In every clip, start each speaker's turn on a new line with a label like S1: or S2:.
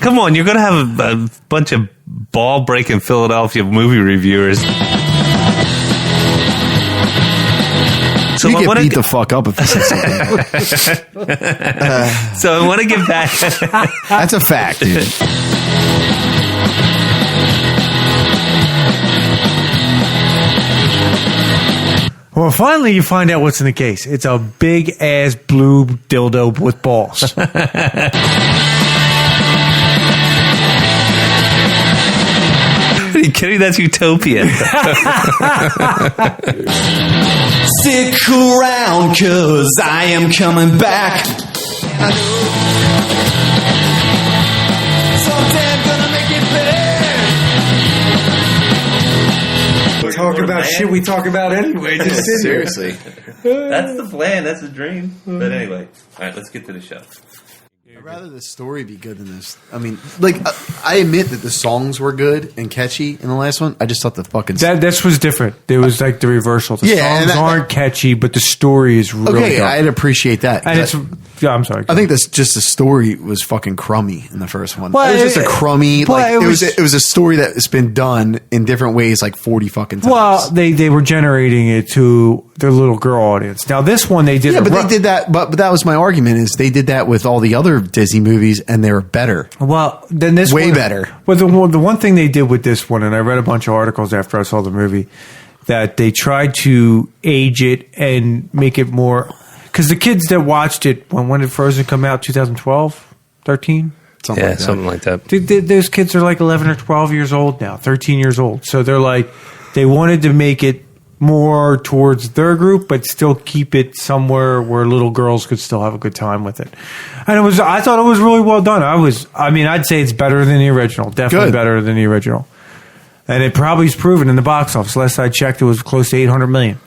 S1: Come on, you're going to have a bunch of ball-breaking Philadelphia movie reviewers.
S2: So you get beat the fuck up if you say something.
S1: So I want to get back.
S2: That's a fact, dude.
S3: Well, finally you find out what's in the case. It's a big-ass blue dildo with balls.
S1: Are you kidding? That's utopian.
S4: Stick around, 'cause I am coming back. I know. Someday I'm gonna make it better.
S3: Talk about shit we talk about anyway. Just
S1: seriously. That's the plan. That's the dream. But anyway, all right, let's get to the show.
S2: I'd rather the story be good than this. I mean, like, I admit that the songs were good and catchy in the last one. I just thought the fucking...
S3: This was different. It was like the reversal. The songs aren't catchy, but the story is really good.
S2: I'd appreciate that.
S3: And I'm sorry.
S2: I think that's just the story was fucking crummy in the first one.
S3: Well,
S2: it was just a crummy... Like,
S3: it
S2: was a story that's been done in different ways like 40 fucking times.
S3: Well, they were generating it to their little girl audience. Now, this one they did...
S2: Yeah, but they did that... But that was my argument, is they did that with all the other Disney movies, and they were better.
S3: Well, then this
S2: way
S3: one,
S2: better.
S3: Well, the one thing they did with this one, and I read a bunch of articles after I saw the movie, that they tried to age it and make it more... Because the kids that watched it, when did Frozen come out? 2012? 13?
S1: Something like that.
S3: Those kids are like 11 or 12 years old now, 13 years old. So they're like, they wanted to make it more towards their group, but still keep it somewhere where little girls could still have a good time with it. And I thought it was really well done. I'd say it's better than the original. Definitely better than the original. And it probably is proven in the box office. Last I checked, it was close to 800 million.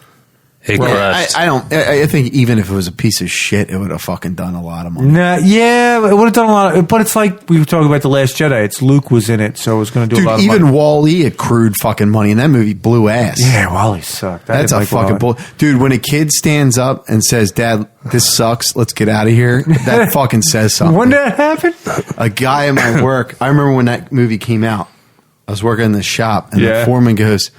S2: I think even if it was a piece of shit, it would have fucking done a lot of money.
S3: Yeah, it would have done a lot. But it's like we were talking about The Last Jedi. It's Luke was in it, so it was going to do a lot of money.
S2: Even Wall-E accrued fucking money, and that movie blew ass.
S3: Yeah, Wall-E sucked.
S2: That's a fucking bull. Dude, when a kid stands up and says, "Dad, this sucks. Let's get out of here," that fucking says something.
S3: When did that happen?
S2: A guy at my work. I remember when that movie came out. I was working in the shop, and the foreman goes.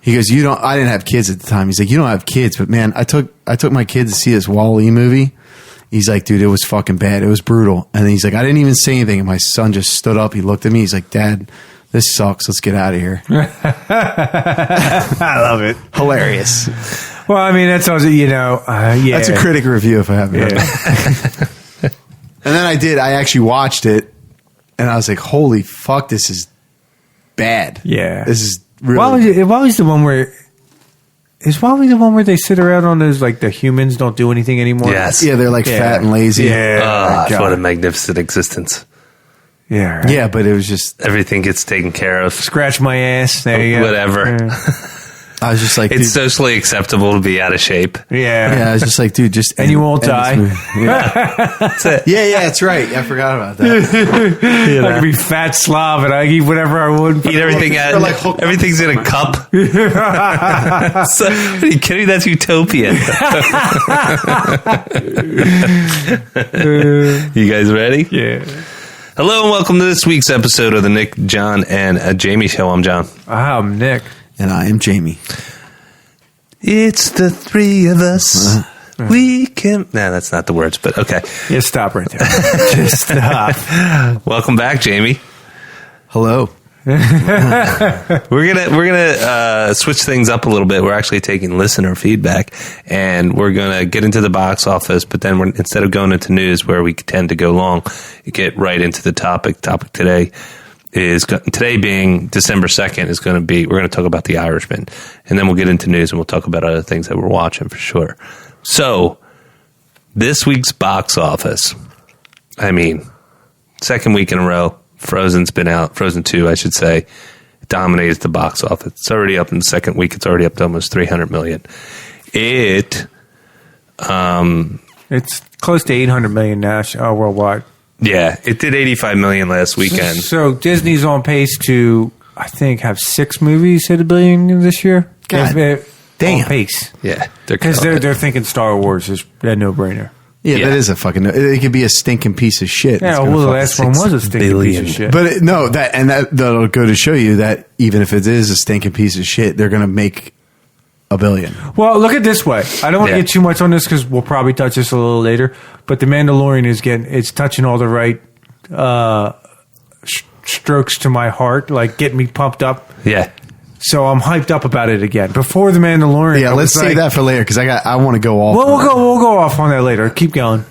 S2: He goes, I didn't have kids at the time. He's like, you don't have kids, but man, I took my kids to see this Wall-E movie. He's like, dude, it was fucking bad. It was brutal. And he's like, I didn't even say anything. And my son just stood up. He looked at me. He's like, Dad, this sucks. Let's get out of here.
S3: I love it.
S2: Hilarious.
S3: Well, I mean, that's also,
S2: That's a critic review if I haven't heard it. And then I actually watched it and I was like, holy fuck, this is bad.
S3: Yeah.
S2: This is really...
S3: Wally's the one where... Is Wally the one where they sit around on those, like, the humans don't do anything anymore?
S1: Yes.
S2: Yeah, they're like fat and lazy.
S1: Yeah. What a magnificent existence.
S3: Yeah. Right.
S2: Yeah, but it was just...
S1: Everything gets taken care of.
S3: Scratch my ass. There you go.
S1: Whatever.
S3: Yeah.
S2: I was just like...
S1: It's socially acceptable to be out of shape.
S3: Yeah.
S2: Yeah, I was just like, dude, just...
S3: And you won't die.
S2: Yeah.
S1: That's it.
S2: Yeah, that's right. I forgot about that.
S3: I could be fat Slav and I eat whatever I want.
S1: Eat everything everything's in a cup. So, are you kidding? That's utopian. You guys ready?
S3: Yeah.
S1: Hello and welcome to this week's episode of the Nick, Jon, and Jamie Show. I'm John.
S3: I'm Nick.
S2: And I am Jamie.
S1: It's the three of us. We can... Nah, that's not the words, but okay.
S3: Yeah, stop right there. Just stop.
S1: Welcome back, Jamie.
S2: Hello.
S1: We're gonna switch things up a little bit. We're actually taking listener feedback, and we're gonna get into the box office. But then instead of going into news, where we tend to go long, get right into the topic. Topic today being December 2nd is going to be. We're going to talk about The Irishman, and then we'll get into news and we'll talk about other things that we're watching for sure. So this week's box office. I mean, second week in a row. Frozen's been out. Frozen 2, I should say, dominates the box office. It's already up in the second week. It's already up to almost 300 million. It's
S3: close to 800 million now worldwide.
S1: Yeah, it did 85 million last weekend.
S3: So Disney's on pace to, I think, have 6 movies hit $1 billion this year.
S2: God
S3: damn. On pace.
S1: Yeah,
S3: because they're thinking Star Wars is a no-brainer.
S2: Yeah, that is a fucking. It could be a stinking piece of shit.
S3: Yeah, well, the last one was a stinking piece of shit.
S2: But that'll go to show you that even if it is a stinking piece of shit, they're going to make $1 billion.
S3: Well, look at it this way. I don't want to get too much on this because we'll probably touch this a little later. But The Mandalorian it's touching all the right strokes to my heart, like getting me pumped up.
S1: Yeah.
S3: So I'm hyped up about it again. Before The Mandalorian,
S2: yeah, let's save that for later because I want to go off.
S3: Well, we'll go off on that later. Keep going.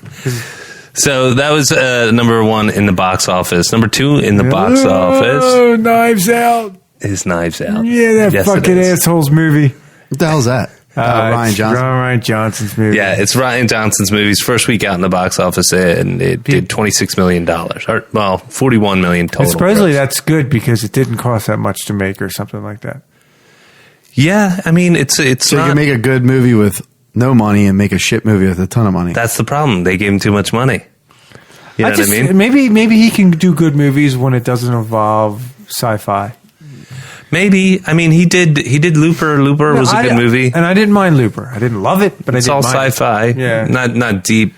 S1: So that was number 1 in the box office. Number 2 in the box office.
S3: Oh, Knives Out.
S1: Is Knives Out.
S3: Yeah, that fucking assholes movie.
S2: What the hell's that? Ryan Johnson.
S3: Ryan Johnson's movie.
S1: Yeah, it's Ryan Johnson's movie's first week out in the box office, and it did $26 million. Or, well, $41 million total.
S3: And supposedly that's good because it didn't cost that much to make or something like that.
S1: Yeah, I mean, it's
S2: so you can make a good movie with no money and make a shit movie with a ton of money.
S1: That's the problem. They gave him too much money. You know what I mean?
S3: Maybe he can do good movies when it doesn't involve sci-fi.
S1: Maybe. I mean, he did Looper. Looper was a good movie.
S3: And I didn't mind Looper. I didn't love it, but
S1: it's
S3: I didn't
S1: all
S3: mind
S1: sci-fi.
S3: It. Yeah.
S1: Not deep,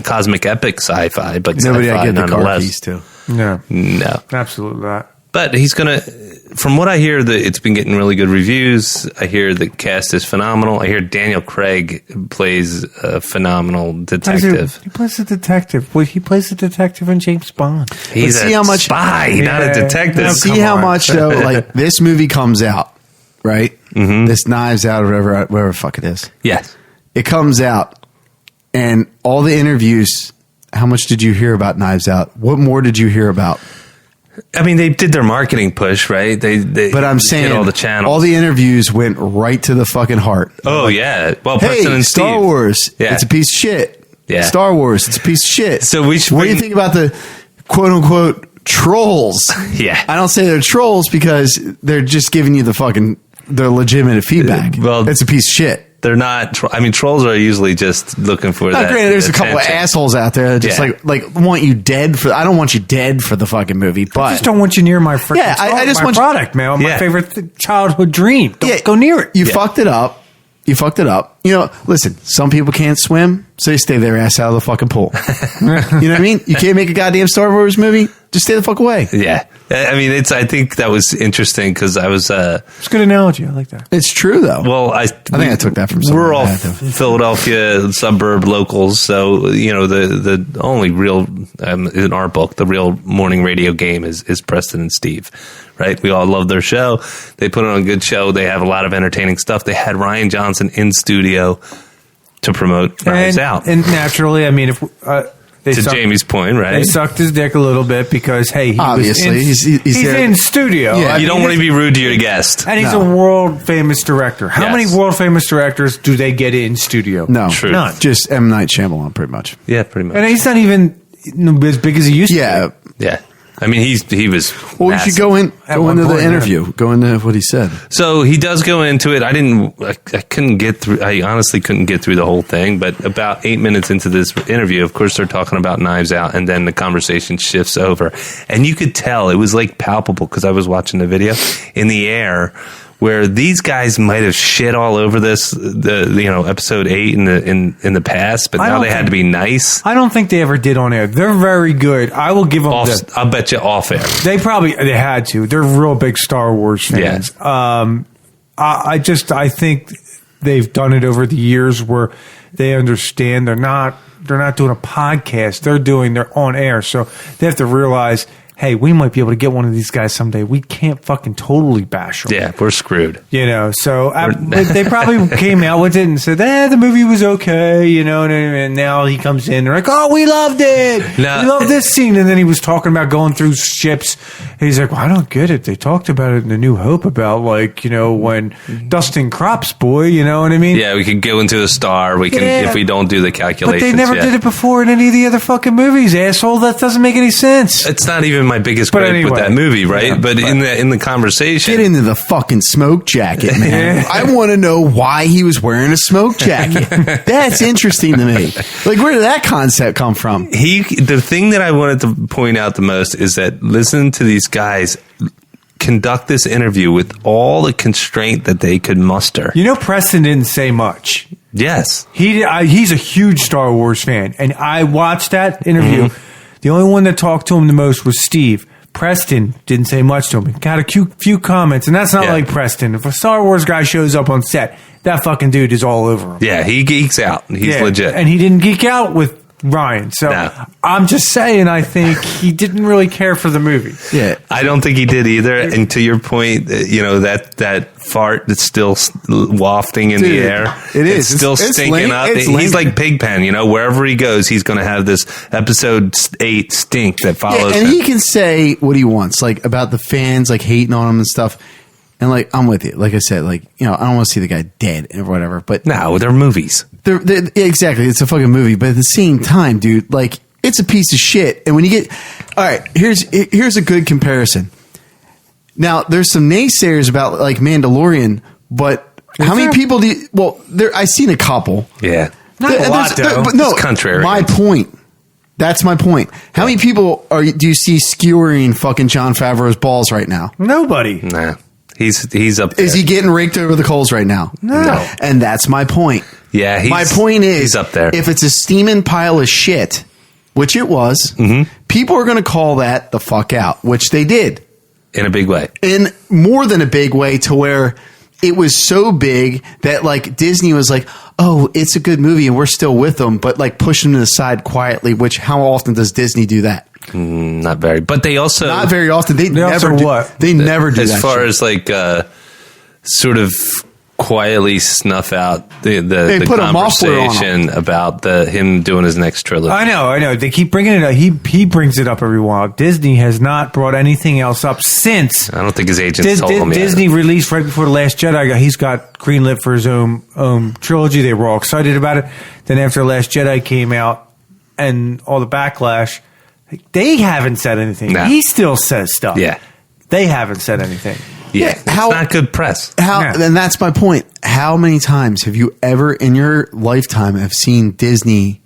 S1: cosmic epic sci-fi, but
S2: nobody
S1: sci-fi
S2: I get the car
S1: nonetheless.
S2: keys to.
S3: No, absolutely not.
S1: But he's going to, from what I hear, it's been getting really good reviews. I hear the cast is phenomenal. I hear Daniel Craig plays a phenomenal detective.
S3: He plays a detective. Well, he plays a detective in James Bond.
S1: He's a spy, not a detective.
S2: No, see how much, though, like, this movie comes out, right? Mm-hmm. This Knives Out or whatever the fuck it is.
S1: Yes.
S2: It comes out, and all the interviews, how much did you hear about Knives Out? What more did you hear about?
S1: I mean, they did their marketing push, right?
S2: But I'm saying
S1: hit all the channels.
S2: All the interviews went right to the fucking heart.
S1: Oh, yeah. Well,
S2: hey,
S1: Preston and
S2: Star
S1: Steve.
S2: Wars,
S1: Yeah.
S2: it's a piece of shit.
S1: Yeah.
S2: Star Wars, it's a piece of shit.
S1: So we should
S2: what do you think about the quote unquote trolls?
S1: Yeah.
S2: I don't say they're trolls because they're just giving you their legitimate feedback.
S1: Well,
S2: it's a piece of shit.
S1: They're not. I mean, trolls are usually just looking for that.
S2: Granted, there's
S1: attention.
S2: a couple of assholes out there that just like want you dead for. I don't want you dead for the fucking movie, but
S3: I just don't want you near my freaking
S2: I just want
S3: product, man. My favorite childhood dream. Don't go near it.
S2: You fucked it up. You fucked it up. Listen, some people can't swim, so they stay their ass out of the fucking pool. You know what I mean? You can't make a goddamn Star Wars movie. Just stay the fuck away.
S1: Yeah. I mean, I think that was interesting because I was...
S3: it's a good analogy. I like that.
S2: It's true, though.
S1: Well, I
S2: think I took that from somewhere.
S1: We're all Philadelphia suburb locals, so, the only real, in our book, the real morning radio game is Preston and Steve, right? We all love their show. They put on a good show. They have a lot of entertaining stuff. They had Ryan Johnson in studio to promote Knives Out.
S3: And naturally, I mean, if...
S1: Jamie's point, right?
S3: They sucked his dick a little bit because, hey,
S2: obviously he's
S3: in studio.
S2: Yeah.
S1: You don't want to be rude to your guest.
S3: And he's a world famous director. How many world famous directors do they get in studio?
S2: No,
S1: true.
S3: None.
S2: Just M. Night Shyamalan, pretty much.
S1: Yeah, pretty much.
S3: And he's not even as big as he used to be.
S1: Yeah. I mean, he was.
S2: Well, we should go into the interview. Yeah. Go into what he said.
S1: So he does go into it. I couldn't get through. I honestly couldn't get through the whole thing. But about 8 minutes into this interview, of course, they're talking about Knives Out, and then the conversation shifts over, and you could tell it was like palpable because I was watching the video in the air. Where these guys might have shit all over this, episode 8 in the past, but now they had to be nice.
S3: I don't think they ever did on air. They're very good. I will give them.
S1: I'll bet you off air.
S3: They had to. They're real big Star Wars fans. Yeah. I think they've done it over the years where they understand they're not doing a podcast. They're on air, so they have to realize, hey, we might be able to get one of these guys someday. We can't fucking totally bash them.
S1: Yeah, we're screwed.
S3: So they probably came out with it and said, the movie was okay, and now he comes in, they're like, oh, we loved it. We loved this scene. And then he was talking about going through ships. And he's like, well, I don't get it. They talked about it in The New Hope about, when Dustin Crops, boy, you know what I mean?
S1: Yeah, we could go into a star. We can, if we don't do the calculations.
S3: But they never did it before in any of the other fucking movies, asshole. That doesn't make any sense.
S1: It's not even my biggest gripe with that movie, right? Yeah, but in the conversation,
S2: get into the fucking smoke jacket, man. I want to know why he was wearing a smoke jacket. That's interesting to me. Like, where did that concept come from?
S1: The thing that I wanted to point out the most is that listen to these guys conduct this interview with all the constraint that they could muster.
S3: Preston didn't say much.
S1: Yes.
S3: He's a huge Star Wars fan, and I watched that interview.
S1: Mm-hmm.
S3: The only one that talked to him the most was Steve. Preston didn't say much to him. He got a few comments, and that's not like Preston. If a Star Wars guy shows up on set, that fucking dude is all over him.
S1: Yeah, he geeks out. He's legit.
S3: And he didn't geek out with Ryan. So I'm just saying, I think he didn't really care for the movie.
S2: Yeah.
S1: I don't think he did either. And to your point, that fart that's still wafting in the air.
S2: It is.
S1: It's still stinking up. He's like Pigpen, wherever he goes, he's going to have this episode 8 stink that follows him.
S2: And he can say what he wants, like about the fans, like hating on him and stuff. And like, I'm with you. Like I said, like, I don't want to see the guy dead or whatever, but
S1: no, they're movies.
S2: Exactly. It's a fucking movie. But at the same time, dude, like, it's a piece of shit. And when you get, all right, here's a good comparison. Now, there's some naysayers about like Mandalorian, but how many people do you, I've seen a couple.
S1: Yeah.
S3: Not a lot, though.
S2: But no,
S1: it's contrary.
S2: My point. That's my point. How many people do you see skewering fucking Jon Favreau's balls right now?
S3: Nobody.
S1: Nah. He's up there.
S2: Is he getting raked over the coals right now?
S3: No.
S2: And that's my point.
S1: Yeah,
S2: my point is,
S1: he's up there.
S2: If it's a steaming pile of shit, which it was, people are going to call that the fuck out, which they did.
S1: In a big way.
S2: In more than a big way, to where it was so big that like Disney was like, oh, it's a good movie and we're still with them, but like push them to the side quietly, which how often does Disney do that?
S1: Not very. But they also...
S2: Not very often. They never do
S3: what?
S2: They never do
S1: as
S2: that
S1: As far
S2: shit.
S1: as like sort of quietly snuff out the conversation about him doing his next trilogy.
S3: I know. They keep bringing it up. He brings it up every while. Disney has not brought anything else up since.
S1: I don't think his agents told him yet.
S3: Disney released right before The Last Jedi. He's got greenlit for his own trilogy. They were all excited about it. Then after The Last Jedi came out and all the backlash, they haven't said anything.
S1: No.
S3: He still says stuff.
S1: Yeah.
S3: They haven't said anything.
S1: Yeah, it's not good press.
S2: And that's my point. How many times have you ever in your lifetime have seen Disney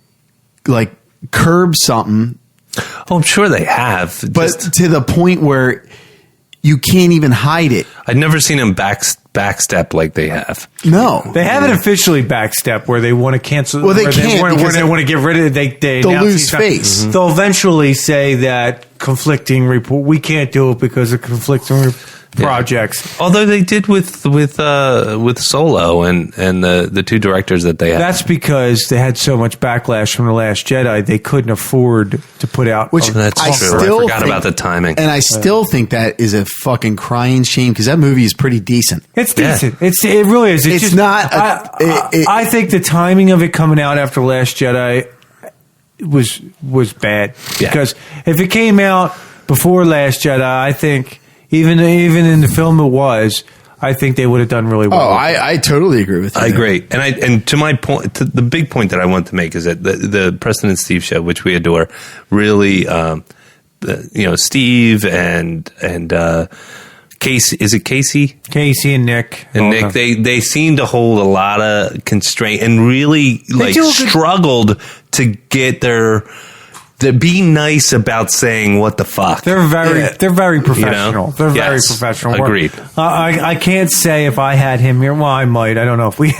S2: like curb something?
S1: Oh, I'm sure they have.
S2: But to the point where you can't even hide it.
S1: I've never seen them backstep like they have.
S2: No.
S3: They haven't officially backstep where they want to cancel.
S2: Well, they can't
S3: where they want to get rid of it.
S2: They'll lose face.
S3: They'll eventually say that conflicting report. We can't do it because of conflicting projects.
S1: Although they did with Solo and the two directors that they had.
S3: That's because they had so much backlash from The Last Jedi, they couldn't afford to put out.
S2: Which
S1: that's true. I forgot about the timing.
S2: And I still think that is a fucking crying shame because that movie is pretty decent.
S3: It's decent. Yeah. It really is.
S2: It's
S3: just,
S2: not.
S3: I think the timing of it coming out after Last Jedi was bad.
S1: Yeah.
S3: Because if it came out before Last Jedi, I think even in the film I think they would have done really well.
S2: Oh, I totally agree with you.
S1: I agree. And to my point, the big point that I want to make is that the Preston and Steve show, which we adore, really, Steve and Casey, is it Casey?
S3: Casey and Nick.
S1: And Nick, they seem to hold a lot of constraint and really struggled to get to be nice about saying what the fuck.
S3: They're very professional. They're very professional.
S1: Agreed.
S3: I can't say if I had him here. Well, I might. I don't know if we.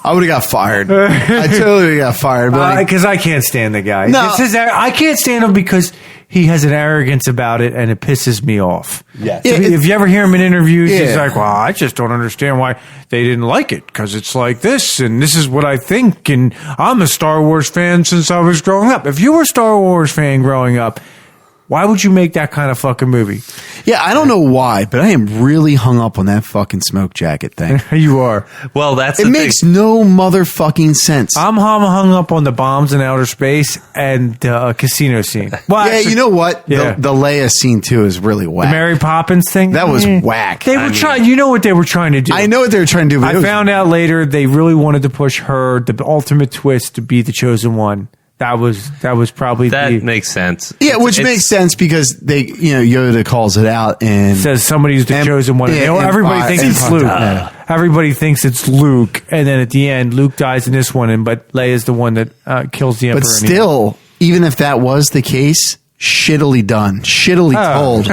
S2: I would have got fired. I totally would have got fired.
S3: Because I can't stand the guy.
S2: No.
S3: I can't stand him because he has an arrogance about it, and it pisses me off.
S2: Yes.
S3: If you ever hear him in interviews, he's like, well, I just don't understand why they didn't like it, because it's like this, and this is what I think, and I'm a Star Wars fan since I was growing up. If you were a Star Wars fan growing up, why would you make that kind of fucking movie?
S2: Yeah, I don't know why, but I am really hung up on that fucking smoke jacket thing.
S3: You are.
S1: Well, that's
S2: it makes no motherfucking sense.
S3: I'm hung up on the bombs in outer space and casino scene. Well,
S2: yeah, actually, you know what?
S3: Yeah.
S2: The Leia scene too is really whack.
S3: The Mary Poppins thing?
S2: That was whack.
S3: They were trying. You know what they were trying to do?
S2: I know what they were trying to do. But
S3: I found out later they really wanted to push her, the ultimate twist, to be the chosen one. That was probably
S1: makes sense.
S2: Yeah, which makes sense because they, Yoda calls it out and
S3: says somebody's the chosen one. Everybody thinks it's Luke. Everybody thinks it's Luke, and then at the end, Luke dies in this one, but Leia's the one that kills the Emperor.
S2: But still, even if that was the case, shittily done, shittily told.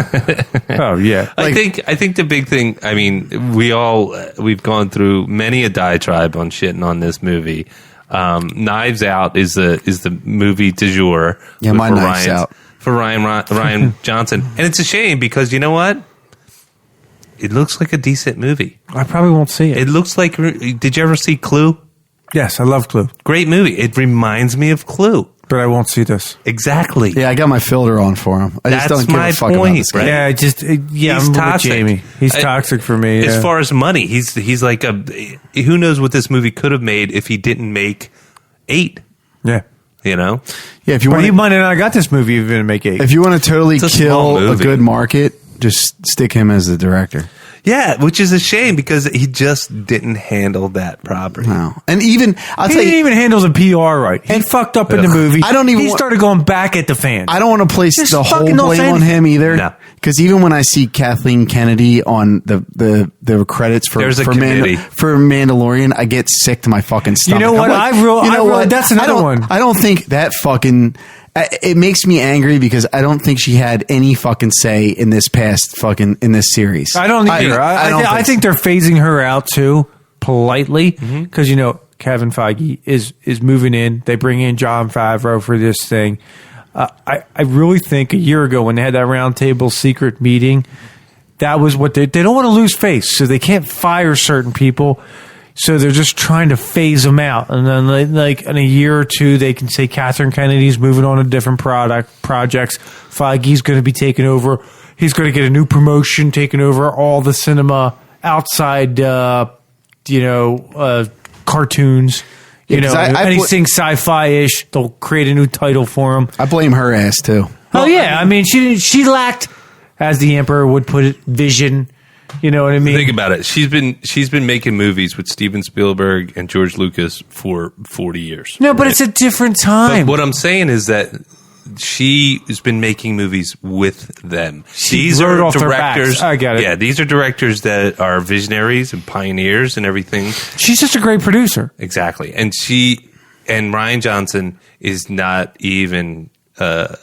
S3: Oh yeah.
S1: I think the big thing. I mean, we've gone through many a diatribe on shitting on this movie. Knives Out is the movie du jour.
S2: Yeah, my Knives Out
S1: for Ryan Johnson, and it's a shame because you know what? It looks like a decent movie.
S3: I probably won't see it.
S1: It looks like. Did you ever see Clue?
S3: Yes, I love Clue.
S1: Great movie. It reminds me of Clue.
S3: But I won't see this.
S1: Exactly.
S2: Yeah, I got my filter on for him. I just don't give a fuck about this guy.
S3: Yeah,
S1: He's
S3: I'm
S1: toxic.
S3: with Jamie. He's toxic for me.
S1: As far as money, he's like who knows what this movie could have made if he didn't make 8.
S3: Yeah.
S1: You know?
S2: Yeah, if you
S3: But
S2: want
S3: he might not got this movie even to make 8.
S2: if you want to totally
S1: It's a small
S2: kill a
S1: movie.
S2: good market, just stick him as the director.
S1: Yeah, which is a shame because he just didn't handle that properly.
S2: No, and even I'll
S3: He
S2: tell
S3: didn't
S2: you,
S3: even handle the PR right. He fucked up in the movie.
S2: I don't even
S3: He
S2: want-
S3: started going back at the fans.
S2: I don't want to place
S3: Just
S2: the whole
S3: fucking don't
S2: blame
S3: say
S2: on him either.
S1: No.
S2: Because even when I see Kathleen Kennedy on the credits for
S1: There's a committee.
S2: for Mandalorian, I get sick to my fucking stomach.
S3: know what?
S2: I'm
S3: that's another one.
S2: I don't think that fucking. It makes me angry because I don't think she had any fucking say in this series.
S3: I don't either. I think they're phasing her out too, politely, because Kevin Feige is moving in. They bring in Jon Favreau for this thing. I really think a year ago when they had that roundtable secret meeting, that was what they don't want to lose face, so they can't fire certain people. So they're just trying to phase them out, and then like in a year or two, they can say Catherine Kennedy's moving on to different projects. Feige's going to be taking over. He's going to get a new promotion, taking over all the cinema outside, cartoons. Anything sci-fi-ish. They'll create a new title for him.
S2: I blame her ass too.
S3: Oh yeah, I mean she lacked, as the Emperor would put it, vision. You know what I mean?
S1: Think about it. She's been making movies with Steven Spielberg and George Lucas for 40 years.
S3: No, but
S1: right?
S3: it's a different time.
S1: But what I'm saying is that she has been making movies with them. These
S3: wrote
S1: are
S3: off their
S1: directors.
S3: backs. I get it.
S1: Yeah, these are directors that are visionaries and pioneers and everything.
S3: She's just a great producer.
S1: Exactly. And Ryan Johnson is not even a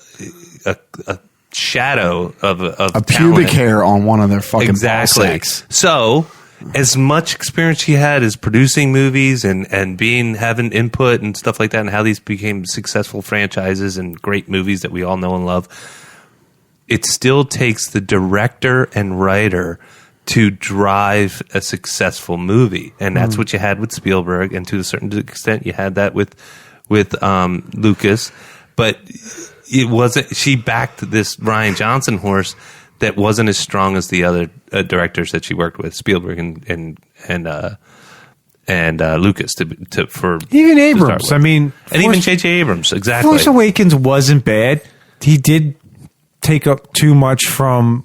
S1: shadow of
S2: A pubic hair on one of their fucking ball sacks.
S1: So, as much experience she had as producing movies and having input and stuff like that, and how these became successful franchises and great movies that we all know and love, it still takes the director and writer to drive a successful movie, and that's what you had with Spielberg, and to a certain extent, you had that with Lucas, but it wasn't. She backed this Ryan Johnson horse that wasn't as strong as the other directors that she worked with, Spielberg and Lucas, for
S3: Even
S1: to
S3: Abrams.
S1: start
S3: I
S1: with.
S3: mean,
S1: and even J.J. Abrams, exactly.
S3: Force Awakens wasn't bad. He did take up too much from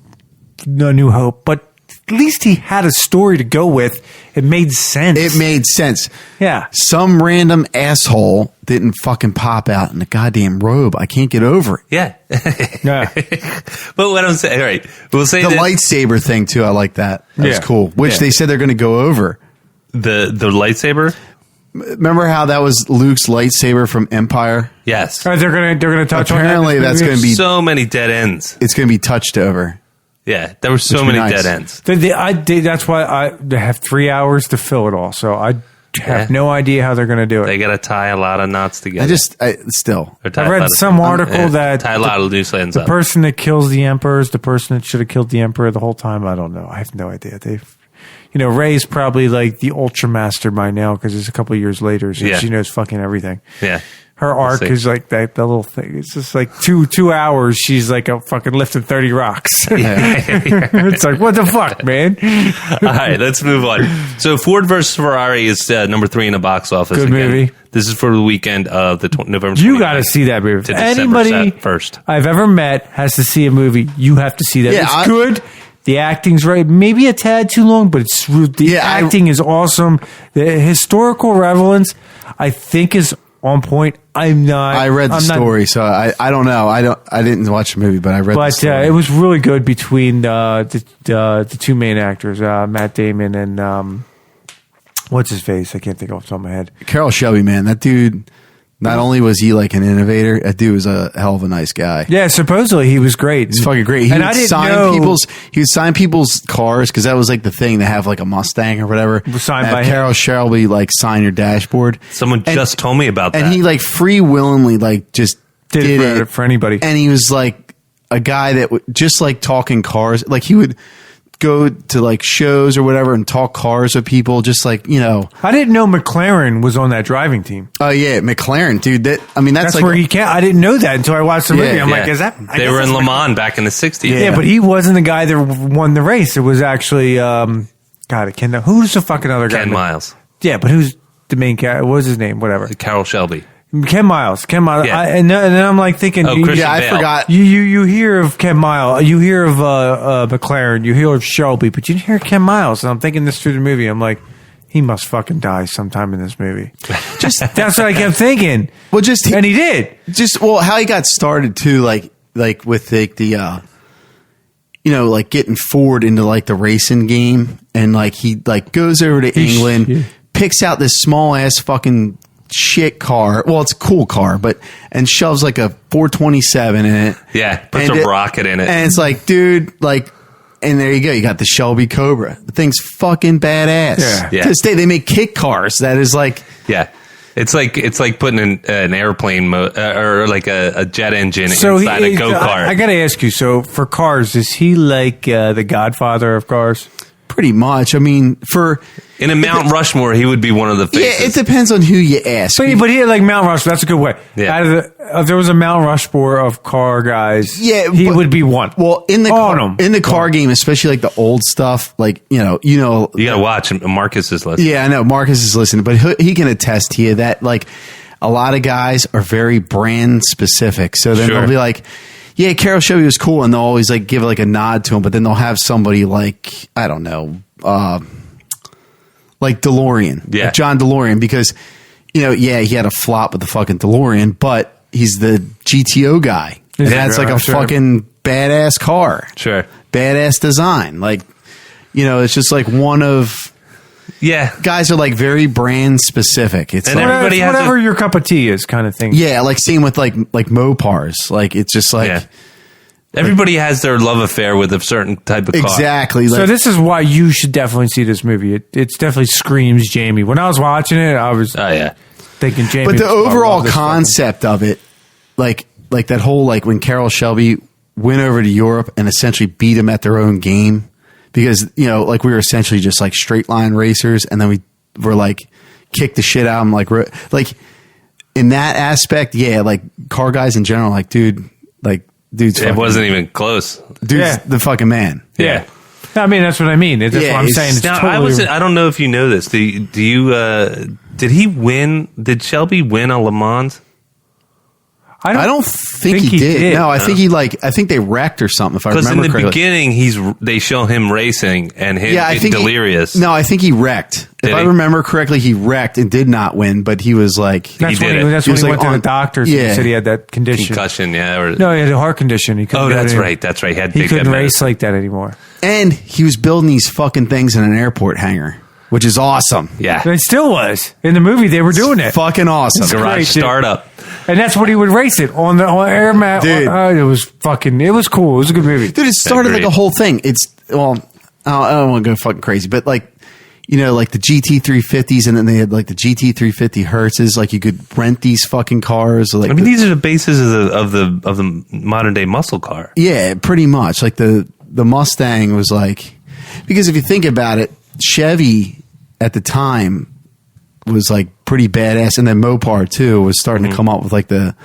S3: No New Hope, but at least he had a story to go with. It made sense.
S2: It made sense.
S3: Yeah.
S2: Some random asshole didn't fucking pop out in a goddamn robe. I can't get over it.
S1: Yeah.
S3: Yeah.
S1: But what I'm saying, all right, we'll say
S2: The
S1: that
S2: lightsaber thing too. I like that. That was
S3: Yeah.
S2: cool. Which
S1: Yeah.
S2: they said they're going to go over.
S1: the lightsaber.
S2: Remember how that was Luke's lightsaber from Empire?
S1: Yes.
S3: All right, they're gonna touch
S2: Apparently
S3: on that.
S2: that's going to be
S1: So many dead ends.
S2: it's going to be touched over.
S1: Yeah, there were so
S2: Which would be
S1: many
S2: nice.
S1: dead ends.
S3: That's why they have 3 hours to fill it all. So I have
S1: Yeah.
S3: no idea how they're going to do
S1: They
S3: it.
S1: got to tie a lot of knots together.
S2: Still.
S1: Or tie
S3: I
S1: a
S3: read
S1: lot of-
S3: some article that
S1: tie a lot of loose ends
S3: the
S1: up.
S3: person that kills the Emperor is the person that should have killed the Emperor the whole time. I don't know. I have no idea. Rey's probably like the Ultra Master by now because it's a couple of years later, so
S1: Yeah.
S3: she knows fucking everything.
S1: Yeah.
S3: Her arc
S1: see.
S3: is like that little thing. It's just like two hours. She's like a fucking lifting 30 rocks. It's like, what the fuck, man?
S1: All right, let's move on. So Ford versus Ferrari is number 3 in the box office.
S3: Good
S1: again.
S3: movie.
S1: This is for the weekend of the November 29th.
S3: You got to see that movie.
S1: To December
S3: Anybody
S1: 1st.
S3: I've ever met has to see a movie. You have to see that.
S2: Yeah,
S3: It's good. The acting's right. Maybe a tad too long, but the acting is awesome. The historical relevance, I think, is on point.
S2: I read the story, so I don't know. I didn't watch the movie, but I read the
S3: But
S2: story.
S3: it was really good between the two main actors, Matt Damon and what's his face? I can't think off the top of my head.
S2: Carol Shelby, man, that dude Not only was he like an innovator, that dude was a hell of a nice guy.
S3: Yeah, supposedly he was great.
S2: He's fucking great. He would sign people's cars because that was like the thing. They have like a Mustang or whatever.
S3: Signed by
S2: Carroll Shelby, like sign your dashboard.
S1: Someone just told me about that.
S2: And he like free willingly like just did it
S3: for anybody.
S2: And he was like a guy that just like talking cars. Like he would go to like shows or whatever and talk cars with people, just like, you know.
S3: I didn't know McLaren was on that driving team.
S2: Oh yeah, McLaren, dude. That's like,
S3: where he can't. I didn't know that until I watched the movie. I'm like, is that?
S1: They were in Le Mans back in the 60s.
S3: Yeah, but he wasn't the guy that won the race. It was actually God, I can't know who's the fucking other guy.
S1: Ken Miles.
S3: Yeah, but who's the main guy? What was his name? Whatever.
S1: Carroll Shelby.
S3: Ken Miles.
S1: Yeah.
S3: And then I'm like thinking,
S1: Christian Bale.
S2: I forgot.
S3: You hear of Ken Miles, you hear of McLaren, you hear of Shelby, but you didn't hear Ken Miles. And I'm thinking this through the movie. I'm like, he must fucking die sometime in this movie. That's what I kept thinking.
S2: Well,
S3: and he did.
S2: How he got started too, like with the you know, like getting Ford into like the racing game, and like he like goes over to England, picks out this small ass fucking shit car. Well, it's a cool car, and shoves like a 427 in it.
S1: Yeah, puts a rocket in it.
S2: And it's like, dude, like, and there you go. You got the Shelby Cobra. The thing's fucking badass.
S3: Yeah.
S2: To this day, they make kit cars. That is like,
S1: yeah. It's like putting an airplane or like a jet engine inside a go-kart.
S3: I got to ask you. So for cars, is he like the Godfather of cars?
S2: pretty much. I mean,
S1: in a Mount Rushmore, he would be one of the faces.
S2: Yeah, it depends on who you ask.
S3: But he had like Mount Rushmore. That's a good way.
S1: Yeah.
S3: If there was a Mount Rushmore of car guys,
S2: he
S3: would be one.
S2: Well, in the car game, especially like the old stuff, like you gotta
S1: watch. Marcus is listening.
S2: Yeah, I know Marcus is listening, but he can attest to you that like a lot of guys are very brand specific. So then they'll be like, yeah, Carroll Shelby was cool, and they'll always like give like a nod to him, but then they'll have somebody like, I don't know, like DeLorean, like John DeLorean, because he had a flop with the fucking DeLorean, but he's the GTO guy, and that's like a fucking badass car, badass design, like it's just like one of.
S1: Yeah,
S2: guys are like very brand specific. It's
S3: and
S2: like,
S3: everybody has whatever your cup of tea is, kind of thing.
S2: Yeah, like same with like Mopars. Like it's just like
S1: everybody has their love affair with a certain type of car.
S2: Exactly.
S3: So this is why you should definitely see this movie. It definitely screams Jamie. When I was watching it, I was thinking Jamie.
S2: But the overall concept of it, like that whole like when Carroll Shelby went over to Europe and essentially beat them at their own game. Because, like we were essentially just like straight line racers, and then we were like kick the shit out of them. Like in that aspect, like car guys in general, like, dude's
S1: it wasn't even close.
S2: Dude's the fucking man.
S1: Yeah.
S3: I mean, that's what I mean. That's what I'm saying. It's
S1: now,
S3: totally
S1: I don't know if you know this. Do you, did he win? Did Shelby win a Le Mans?
S2: I don't think he did. No, I think I think they wrecked or something, if I remember correctly.
S1: Because in the beginning, they show him racing and him getting delirious.
S2: I think he wrecked. If I remember correctly, he wrecked and did not win, but he was like...
S3: That's when he went to the doctors and he said he had that condition.
S1: Concussion, yeah.
S3: No, he had a heart condition. He couldn't
S1: that's right. That's right.
S3: He couldn't race like that anymore.
S2: And he was building these fucking things in an airport hangar, which is awesome.
S1: Yeah.
S3: It still was. In the movie, they were doing it.
S2: Fucking awesome.
S1: Garage startup.
S3: And that's what he would race it on air mat.
S2: Dude.
S3: It was cool. It was a good movie.
S2: Dude, it started like a whole thing. I don't want to go fucking crazy, but like, like the GT350s, and then they had like the GT350 Hertzes. Like you could rent these fucking cars. Like
S1: these are the bases of the modern day muscle car.
S2: Yeah, pretty much. Like the Mustang was like, because if you think about it, Chevy at the time was like pretty badass, and then Mopar too was starting to come up with like the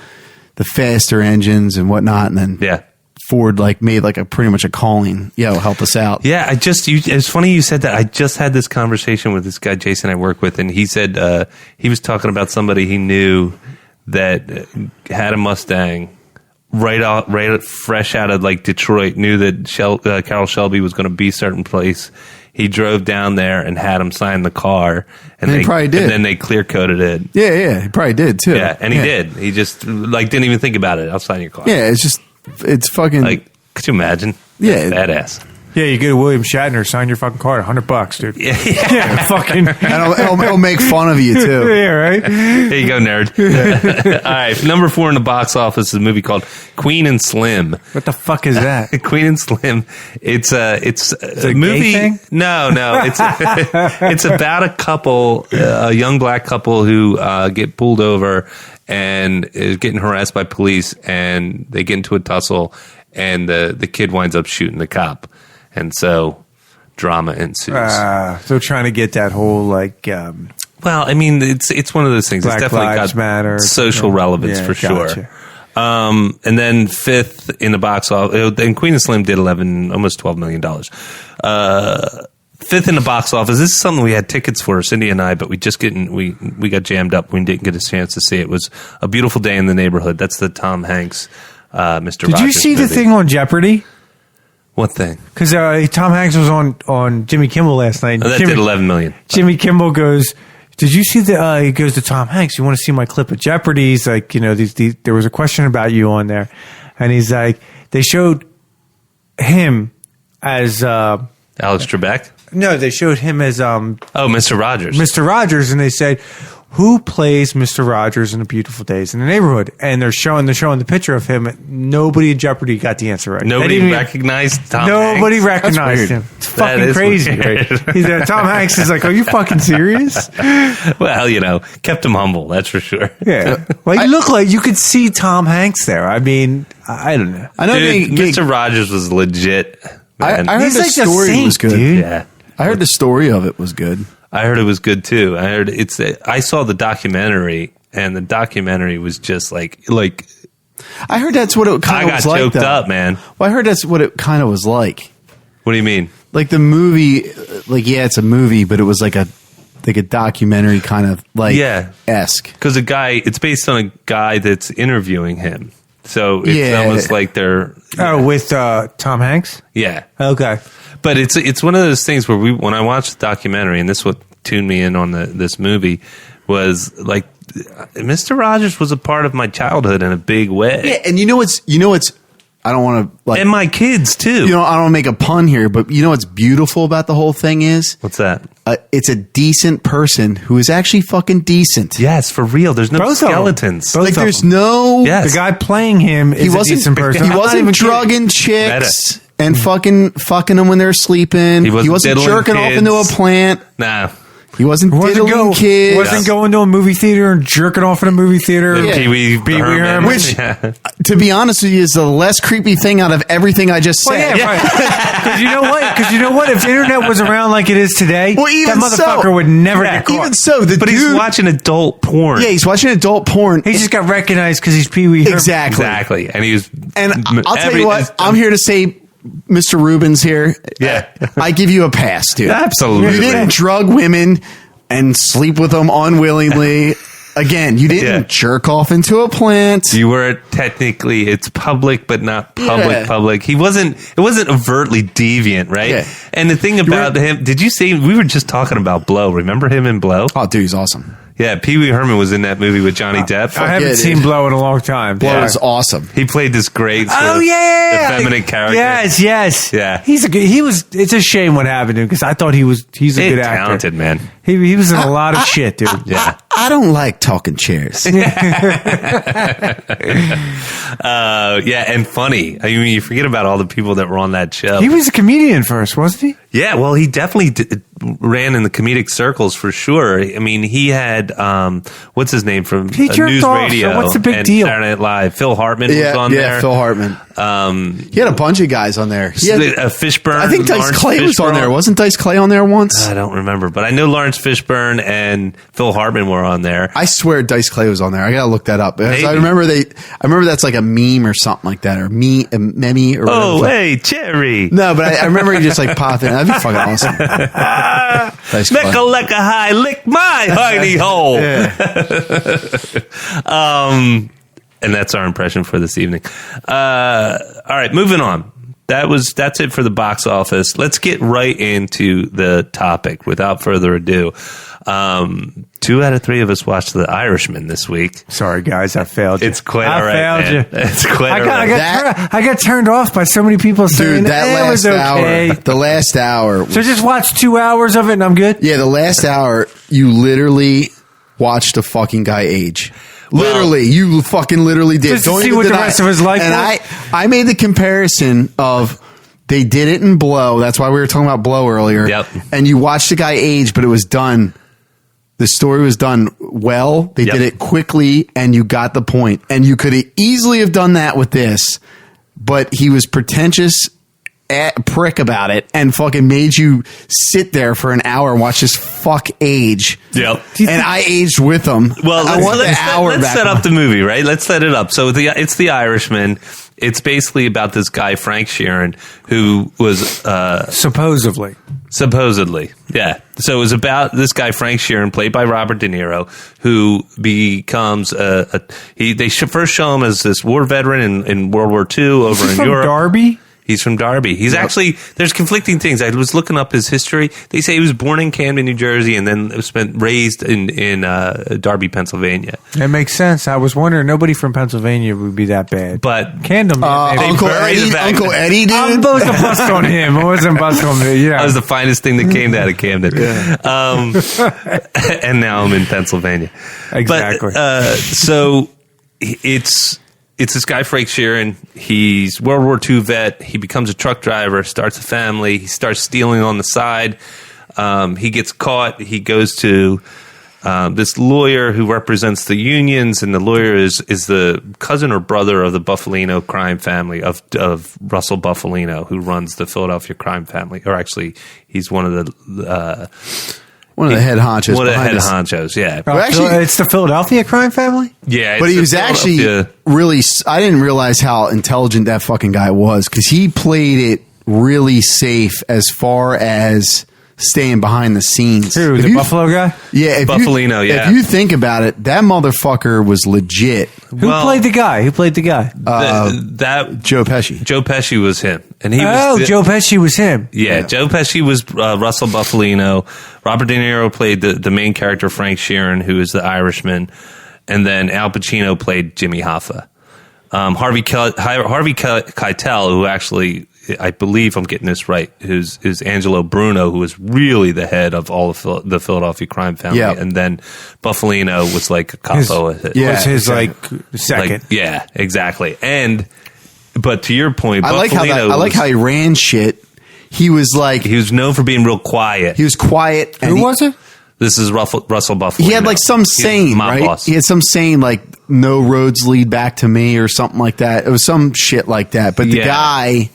S2: faster engines and whatnot, and then Ford like made like a pretty much a calling, help us out.
S1: Yeah, it's funny you said that. I just had this conversation with this guy Jason I work with, and he said he was talking about somebody he knew that had a Mustang fresh out of like Detroit, knew that Carroll Shelby was going to be a certain place. He drove down there and had him sign the car, and
S2: he probably did.
S1: And then they clear coated it.
S2: Yeah, he probably did too.
S1: Yeah, and he did. He just like didn't even think about it. I'll sign your car.
S2: Yeah, it's fucking
S1: like. Could you imagine?
S2: Yeah,
S1: that's badass.
S3: Yeah, you go to William Shatner, sign your fucking card, $100, dude.
S1: Yeah.
S3: Fucking.
S2: And it'll make fun of you too.
S3: Yeah, right?
S1: There you go, nerd. All right, number 4 in the box office is a movie called Queen and Slim.
S3: What the fuck is that?
S1: Queen and Slim. It's a
S3: a
S1: movie.
S3: gay thing?
S1: No. It's about a couple, a young black couple who get pulled over and is getting harassed by police, and they get into a tussle, and the kid winds up shooting the cop, and so drama ensues.
S3: So trying to get that whole like.
S1: Well, I mean, it's one of those things.
S3: Black
S1: It's definitely
S3: Lives
S1: got
S3: Matter.
S1: social relevance for
S3: gotcha.
S1: sure. And then 5th in the box office, and Queen and Slim did almost $12 million. 5th in the box office. This is something we had tickets for, Cindy and I, but we got jammed up. We didn't get a chance to see it. It was A Beautiful Day in the Neighborhood. That's the Tom Hanks, Mr.
S3: Did you
S1: Rogers
S3: see the
S1: movie.
S3: thing on Jeopardy?
S1: What thing?
S3: Because Tom Hanks was on Jimmy Kimmel last night.
S1: Oh, that did $11 million.
S3: Jimmy Kimmel goes, did you see he goes to Tom Hanks, you want to see my clip of Jeopardy? He's like, there was a question about you on there. And he's like, they showed him as...
S1: Alex Trebek?
S3: No, they showed him as...
S1: Mr. Rogers.
S3: Mr. Rogers, and they said, who plays Mr. Rogers in A Beautiful Days in the Neighborhood? And they're showing the picture of him. Nobody in Jeopardy got the answer right.
S1: Nobody recognized Tom
S3: Nobody
S1: Hanks?
S3: recognized him. It's fucking
S1: is
S3: crazy.
S1: weird.
S3: Tom Hanks is like, are you fucking serious?
S1: Well, kept him humble, that's for sure.
S3: Yeah. Well, you look like you could see Tom Hanks there. I mean, I don't know.
S2: I know
S1: Dude, Mr. Rogers was legit.
S2: I
S1: Man.
S2: heard
S3: He's
S2: the
S3: like the
S2: story
S3: saint,
S2: was good.
S3: dude.
S1: Yeah.
S2: I heard the story of it was good.
S1: I heard it was good too. I heard I saw the documentary, and the documentary was just like
S2: I heard that's what it kind
S1: I
S2: of
S1: got
S2: was like.
S1: choked
S2: though.
S1: up, man.
S2: Well, I heard that's what it kind of was like.
S1: What do you mean?
S2: Like the movie, it's a movie, but it was like a documentary kind of esque.
S1: Because it's based on a guy that's interviewing him, so it's almost like they're
S3: with Tom Hanks?
S1: yeah.
S3: Okay.
S1: But it's one of those things where when I watched the documentary, and this is what tuned me in on this movie, was like Mr. Rogers was a part of my childhood in a big way.
S2: Yeah, and you know what's I don't want to
S1: And my kids too.
S2: I don't want to make a pun here, but you know what's beautiful about the whole thing is
S1: What's that?
S2: it's a decent person who is actually fucking decent.
S1: Yes, for real. There's no
S3: Both of them.
S1: skeletons.
S3: Both
S2: Like
S3: of
S2: there's
S3: them.
S2: no
S1: Yes.
S3: The guy playing him is a decent person.
S2: He
S3: I'm not
S2: wasn't
S3: even
S2: drugging chicks and fucking them when they're sleeping.
S1: He wasn't diddling
S2: jerking off
S1: kids.
S2: into a plant.
S1: Nah.
S2: He wasn't diddling kids.
S3: Wasn't going to a movie theater and jerking off in a movie theater.
S1: The
S2: Yeah.
S1: Pee-wee Herman.
S2: Which,
S1: Yeah.
S2: to be honest with you, is the less creepy thing out of everything I just
S3: Well,
S2: said.
S3: yeah, right. Because you know what? If the internet was around like it is today,
S2: Well, even
S3: that motherfucker
S2: so.
S3: would never get caught.
S2: Even so,
S1: But he's watching adult porn.
S2: Yeah, he's watching adult porn.
S3: He just got recognized because he's Pee Wee Herman.
S2: Exactly.
S1: And he was.
S2: And I'll tell you what, I'm here to say, Mr. Rubens here.
S1: Yeah.
S2: I give you a pass, dude.
S1: Absolutely.
S2: You didn't drug women and sleep with them unwillingly. Again, you didn't jerk off into a plant.
S1: You were technically, it's public, but not public. It wasn't overtly deviant, right?
S2: Yeah.
S1: And the thing about him, did you see, we were just talking about Blow. Remember him in Blow?
S2: Oh, dude, he's awesome.
S1: Yeah, Pee Wee Herman was in that movie with Johnny Depp.
S3: I haven't
S2: yeah,
S3: seen
S2: dude.
S3: Blow in a long time.
S2: Blow is awesome.
S1: He played this great sort of effeminate character.
S3: Yes.
S1: Yeah.
S3: It's a shame what happened to him because I thought he's a good actor.
S1: Talented, man.
S3: He was in a lot of shit, dude.
S1: Yeah.
S2: I don't like talking chairs.
S1: Yeah, and funny. I mean, you forget about all the people that were on that show.
S3: He was a comedian first, wasn't he?
S1: Yeah, well, he definitely ran in the comedic circles for sure. I mean, he had what's his name from
S3: He jerked
S1: News
S3: off,
S1: Radio?
S3: so what's the big
S1: and
S3: deal?
S1: Saturday Night Live. Phil Hartman was on there.
S2: Phil Hartman. He had a bunch of guys on there. He had,
S1: A Fishburne.
S2: I think Dice
S1: Lawrence
S2: Clay was on
S1: Fishburne.
S2: there. Wasn't Dice Clay on there once?
S1: I don't remember, but I know Lawrence Fishburne and Phil Hartman were on there.
S2: I swear Dice Clay was on there. I gotta look that up. Because
S1: Maybe.
S2: I remember that's like a meme or something like that, or a meme or whatever.
S1: Oh, hey, Cherry.
S2: No, but I remember he just like popped in. That'd be fucking awesome. Dice Clay.
S1: Mecca lecca high, lick my hiney hole. And that's our impression for this evening. All right, moving on. that's it for the box office. Let's get right into the topic without further ado. 2 out of 3 of us watched The Irishman this week.
S3: Sorry, guys, I failed you.
S1: It's quite all right.
S3: I failed you.
S1: It's quite all right.
S3: I got turned off by so many people saying
S2: that
S3: it was
S2: last
S3: okay.
S2: hour, the last hour.
S3: So just watch 2 hours of it and I'm good?
S2: Yeah, the last hour, you literally watched a fucking guy age. Literally, you fucking literally did.
S3: Just to
S2: Don't
S3: see
S2: even
S3: what the
S2: deny
S3: rest
S2: it.
S3: of his life
S2: and
S3: was?
S2: I made the comparison of they did it in Blow. That's why we were talking about Blow earlier.
S1: Yep.
S2: And you watched the guy age, but it was done. The story was done well. They did it quickly, and you got the point. And you could easily have done that with this, but he was pretentious prick about it and fucking made you sit there for an hour and watch this fuck age.
S1: Yep.
S2: And I aged with him.
S1: Well, let's set up
S2: back.
S1: the movie, right? Let's set it up. So it's The Irishman. It's basically about this guy, Frank Sheeran, who was...
S3: Supposedly.
S1: Yeah. So it was about this guy, Frank Sheeran, played by Robert De Niro, who becomes they first show him as this war veteran in World War II over in Europe.
S3: Derby?
S1: He's from Derby. He's actually, there's conflicting things. I was looking up his history. They say he was born in Camden, New Jersey, and then raised in Derby, Pennsylvania.
S3: That makes sense. I was wondering, nobody from Pennsylvania would be that bad.
S1: But
S3: Camden,
S2: Uncle Eddie, dude.
S3: I'm supposed to bust on him. I wasn't bust on me. Yeah.
S1: that was the finest thing that came out of Camden. And now I'm in Pennsylvania.
S3: Exactly.
S1: But, so it's this guy, Frank Sheeran. He's World War II vet. He becomes a truck driver, starts a family. He starts stealing on the side. He gets caught. He goes to this lawyer who represents the unions, and the lawyer is the cousin or brother of the Buffalino crime family, of Russell Buffalino, who runs the Philadelphia crime family. Or actually, he's one of the...
S2: One of the head honchos.
S1: One of the head honchos, yeah.
S2: Well, actually,
S3: it's the Philadelphia crime family?
S1: Yeah.
S2: But he was actually really... I didn't realize how intelligent that fucking guy was, because he played it really safe as far as staying behind the scenes.
S3: Who, the Buffalo guy?
S2: Yeah.
S1: Buffalino, yeah.
S2: If you think about it, that motherfucker was legit.
S3: Who played the guy?
S1: That
S2: Joe Pesci.
S1: Joe Pesci was him. And
S3: Joe Pesci was him.
S1: Yeah, Joe Pesci was Russell Buffalino. Robert De Niro played the main character, Frank Sheeran, who is the Irishman. And then Al Pacino played Jimmy Hoffa. Harvey Keitel, who actually, I believe I'm getting this right, is Angelo Bruno, who was really the head of all of the Philadelphia crime family.
S2: Yep.
S1: And then Buffalino was like a capo.
S3: Was his second.
S1: Yeah, exactly. But to your point,
S2: I like how he ran shit. He was
S1: known for being real quiet.
S2: He was quiet.
S3: Who was it?
S1: This is Russell Buffalino.
S2: He had like some saying, right?
S1: Boss.
S2: He had some saying like "No roads lead back to me" or something like that. It was some shit like that. But the guy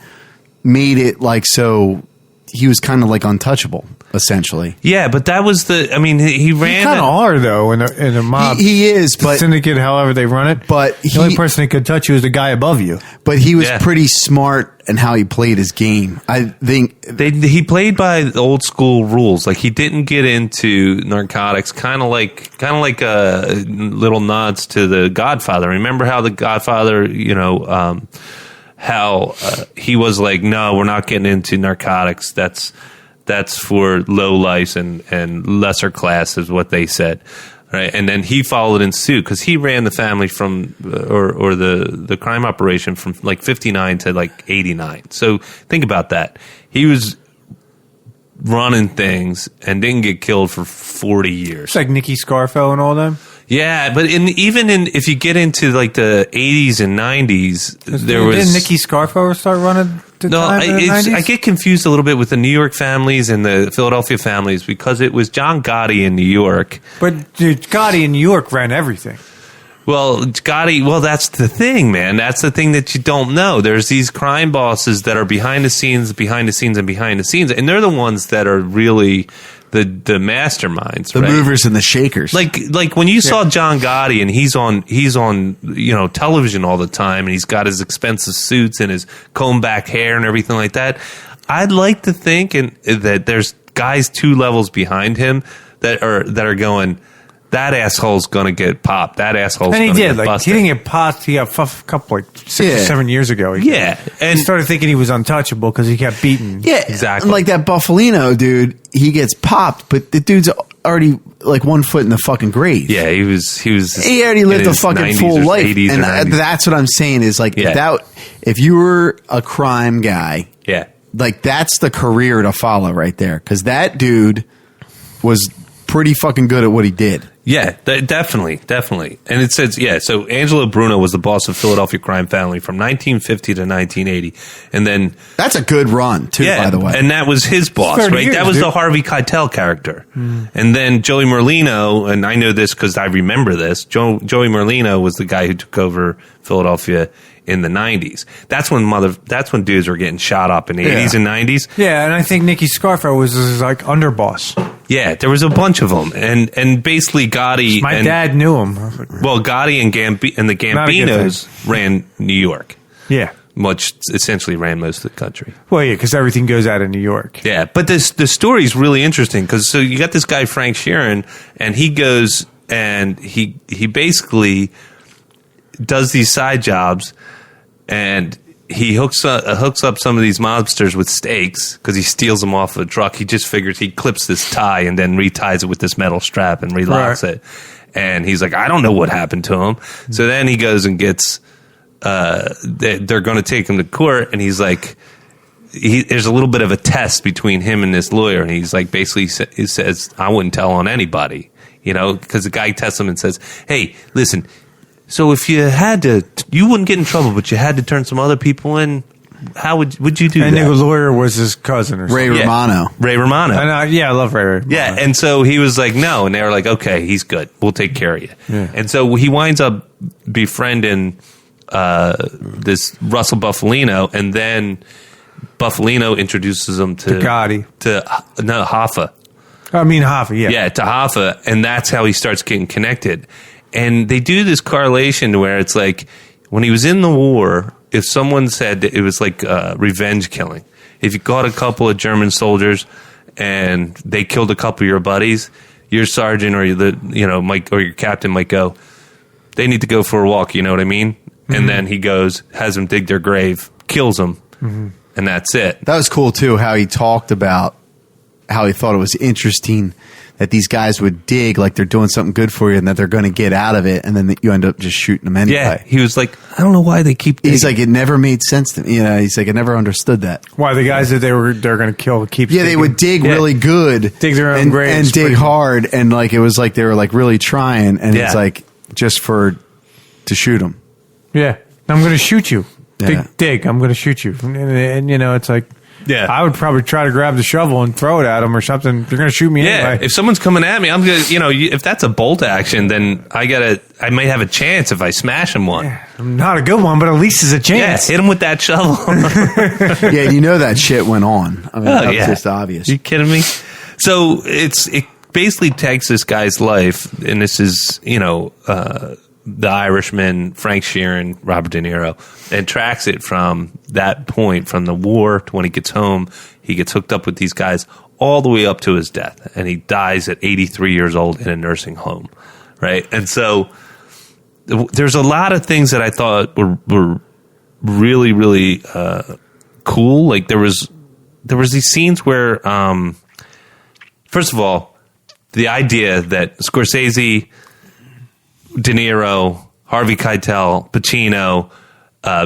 S2: made it like so. He was kind of like untouchable, essentially.
S1: Yeah, but that was he ran.
S3: He's kind of hard though in a mob.
S2: He is, but
S3: syndicate, however they run it.
S2: But
S3: the only person that could touch you is the guy above you.
S2: But he was pretty smart in how he played his game. I think
S1: he played by the old school rules. Like he didn't get into narcotics. Kind of like little nods to The Godfather. Remember how The Godfather, how he was like, no, we're not getting into narcotics. That's for low lives and lesser class is what they said. Right. And then he followed in suit because he ran the family from or the crime operation from like 59 to like 89. So think about that. He was running things and didn't get killed for 40 years.
S3: It's like Nicky Scarfo and all them.
S1: Yeah, but if you get into like the 80s and 90s,
S3: didn't Nicky Scarfo start running?
S1: I get confused a little bit with the New York families and the Philadelphia families because it was John Gotti in New York.
S3: But dude, Gotti in New York ran everything.
S1: Well, that's the thing, man. That's the thing that you don't know. There's these crime bosses that are behind the scenes, and they're the ones that are really the masterminds,
S2: the movers and the shakers.
S1: Like when you saw John Gotti and he's on television all the time and he's got his expensive suits and his combed back hair and everything like that. I'd like to think that there's guys 2 levels behind him that are going, that asshole's gonna get popped. That asshole's
S3: And he
S1: gonna
S3: did.
S1: get
S3: Like,
S1: busted.
S3: he didn't get popped. He got a couple, 6 or 7 years ago.
S1: And
S3: He started thinking he was untouchable because he kept beating.
S2: Yeah,
S1: Exactly.
S2: Like that Buffalino dude, he gets popped, but the dude's already like 1 foot in the fucking grave.
S1: yeah, he was.
S2: He already lived a fucking full life, and that's what I'm saying is like if you were a crime guy, like that's the career to follow right there, because that dude was pretty fucking good at what he did.
S1: Yeah, definitely. And it says, so Angelo Bruno was the boss of Philadelphia crime family from 1950 to 1980. And then...
S2: That's a good run, too, by the way.
S1: And that was his boss, right?
S3: Years,
S1: that was
S3: dude.
S1: the Harvey Keitel character. And then Joey Merlino, and I know this because I remember this, Joey Merlino was the guy who took over Philadelphia in the 90s. That's when dudes were getting shot up in the 80s and 90s.
S3: Yeah, and I think Nicky Scarfa was his, like, underboss.
S1: Yeah, there was a bunch of them. And basically Gotti...
S3: My dad knew him.
S1: Well, Gotti and the Gambinos ran New York.
S3: Yeah.
S1: Which essentially ran most of the country.
S3: Well, yeah, because everything goes out of New York.
S1: Yeah, but the story's really interesting because so you got this guy Frank Sheeran, and he goes and he basically does these side jobs, and he hooks up some of these mobsters with stakes because he steals them off of a truck. He just figures he clips this tie and then reties it with this metal strap and relocks it. And he's like, I don't know what happened to him. So then he goes and gets. They're going to take him to court, and he's like, there's a little bit of a test between him and this lawyer, and he's like, basically, he says, I wouldn't tell on anybody, because the guy tests him and says, hey, listen, so if you had to, you wouldn't get in trouble, but you had to turn some other people in, how would you do that?
S3: And the lawyer was his cousin or something.
S2: Ray Romano.
S1: Ray Romano.
S3: I love Ray Romano.
S1: Yeah, and so he was like, no, and they were like, okay, he's good, we'll take care of you. Yeah. And so he winds up befriending this Russell Buffalino, and then Buffalino introduces him to
S3: Gotti.
S1: Hoffa.
S3: I mean Hoffa, yeah.
S1: Yeah, to Hoffa, and that's how he starts getting connected. And they do this correlation where it's like, when he was in the war, if someone said that it was like revenge killing, if you caught a couple of German soldiers and they killed a couple of your buddies, your sergeant or your captain might go, they need to go for a walk, you know what I mean? Mm-hmm. And then he goes, has them dig their grave, kills them, and that's it.
S2: That was cool, too, how he talked about how he thought it was interesting that these guys would dig like they're doing something good for you and that they're going to get out of it, and then you end up just shooting them anyway.
S1: Yeah, he was like, I don't know why they keep digging.
S2: He's like, it never made sense to me. He's like, I never understood that.
S3: Why the guys that they're going to kill keep
S2: they would dig really good.
S3: Dig their own graves.
S2: And dig hard, and like it was like they were like really trying, and it's like just to shoot them.
S3: Yeah. I'm going to shoot you.
S2: Yeah.
S3: Dig. I'm going to shoot you. And it's like, I would probably try to grab the shovel and throw it at them or something. They're going to shoot me anyway.
S1: If someone's coming at me, I'm going to, if that's a bolt action, then I might have a chance if I smash him one.
S3: Yeah, not a good one, but at least it's a chance.
S1: Yeah, hit him with that shovel.
S2: That shit went on. I mean, that was just obvious.
S1: Are you kidding me? So it basically takes this guy's life, and this is, the Irishman, Frank Sheeran, Robert De Niro, and tracks it from that point, from the war to when he gets home. He gets hooked up with these guys all the way up to his death, and he dies at 83 years old in a nursing home, right? And so there's a lot of things that I thought were really, really cool. Like there was these scenes where, first of all, the idea that Scorsese, De Niro, Harvey Keitel, Pacino,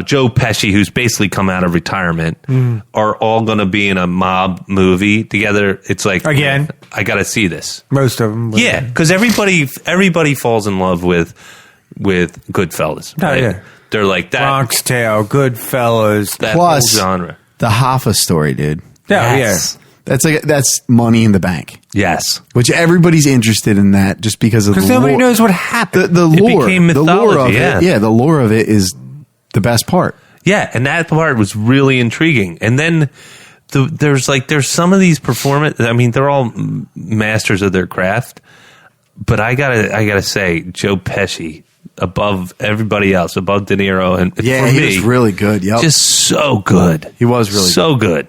S1: Joe Pesci, who's basically come out of retirement, are all going to be in a mob movie together. It's like,
S3: again,
S1: I got to see this.
S3: Most of them,
S1: yeah, because everybody falls in love with Goodfellas.
S3: Oh,
S1: right?
S3: yeah.
S1: They're like that.
S3: Bronx Tale, Goodfellas,
S1: that
S2: plus
S1: whole genre.
S2: The Hoffa story, dude.
S3: Yes.
S2: That's money in the bank.
S1: Yes,
S2: which everybody's interested in that just because of the lore.
S3: Nobody knows what happened.
S2: The lore,
S1: became mythology,
S2: the lore of it. The lore of it is the best part.
S1: Yeah, and that part was really intriguing. And then there's some of these performance. I mean, they're all masters of their craft. But I gotta say, Joe Pesci above everybody else, above De Niro, and
S2: he was really good. Yep.
S1: Just so good.
S2: He was really
S1: so good.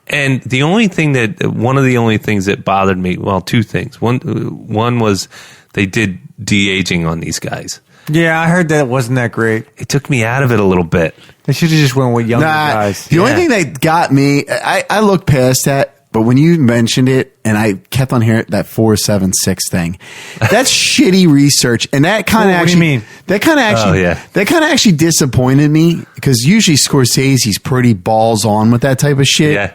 S1: And one of the only things that bothered me, well, two things. One was they did de-aging on these guys.
S3: Yeah, I heard that it wasn't that great.
S1: It took me out of it a little bit.
S3: They should have just went with younger guys.
S2: The only thing that got me, I looked past that, but when you mentioned it, and I kept on hearing that 476 thing, that's shitty research, and that kind of actually. What do you mean? That kind of actually disappointed me because usually Scorsese's pretty balls on with that type of shit.
S1: Yeah.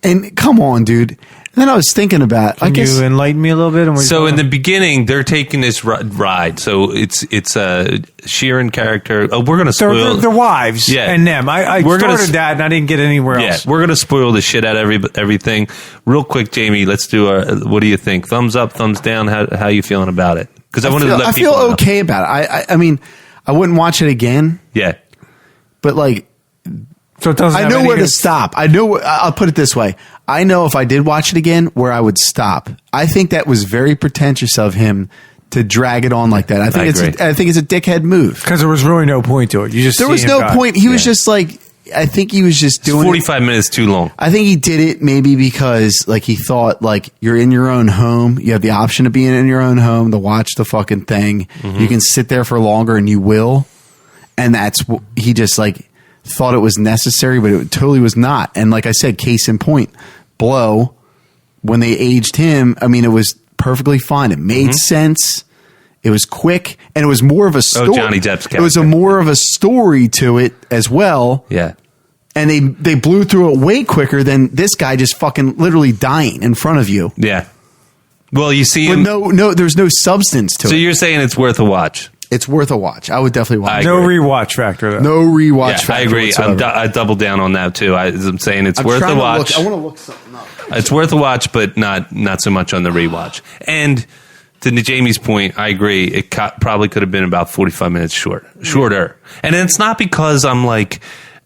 S2: And come on, dude. And then I was thinking about.
S3: Can you enlighten me a little bit?
S1: So in the beginning, they're taking this ride. So it's a Sheeran character. Oh, we're gonna spoil
S3: their wives.
S1: Yeah.
S3: And them. I started that, and I didn't get anywhere else.
S1: Yeah, we're gonna spoil the shit out of everything. Real quick, Jamie. Let's do what do you think? Thumbs up, thumbs down. How you feeling about it? Because I
S2: feel okay about it. I mean, I wouldn't watch it again.
S1: Yeah.
S2: But like.
S3: So it doesn't.
S2: I know where to stop. I know. I'll put it this way. I know if I did watch it again, where I would stop. I think that was very pretentious of him to drag it on like that. I think it's a dickhead move
S3: because there was really no point to it. There
S2: was no point. He was just like. I think he was just doing
S1: 45 minutes too long.
S2: I think he did it maybe because like he thought like you're in your own home. You have the option of being in your own home to watch the fucking thing. Mm-hmm. You can sit there for longer and you will. And that's he just like. Thought it was necessary, but it totally was not. And like I said, case in point, Blow, when they aged him, I mean, it was perfectly fine. It made sense. It was quick, and it was more of a story.
S1: Oh, Johnny Depp's character.
S2: It was more of a story to it as well.
S1: Yeah.
S2: And they blew through it way quicker than this guy just fucking literally dying in front of you.
S1: Yeah. Well, you see him.
S2: No, there's no substance to it.
S1: So you're saying it's worth a watch?
S2: It's worth a watch. I would definitely watch.
S3: No rewatch factor, though.
S2: No rewatch factor.
S1: I agree. I double down on that too. I'm saying it's worth a watch.
S2: I want to look something up.
S1: It's worth a watch, but not so much on the rewatch. And to Jamie's point, I agree. It probably could have been about 45 minutes shorter. And it's not because I'm like.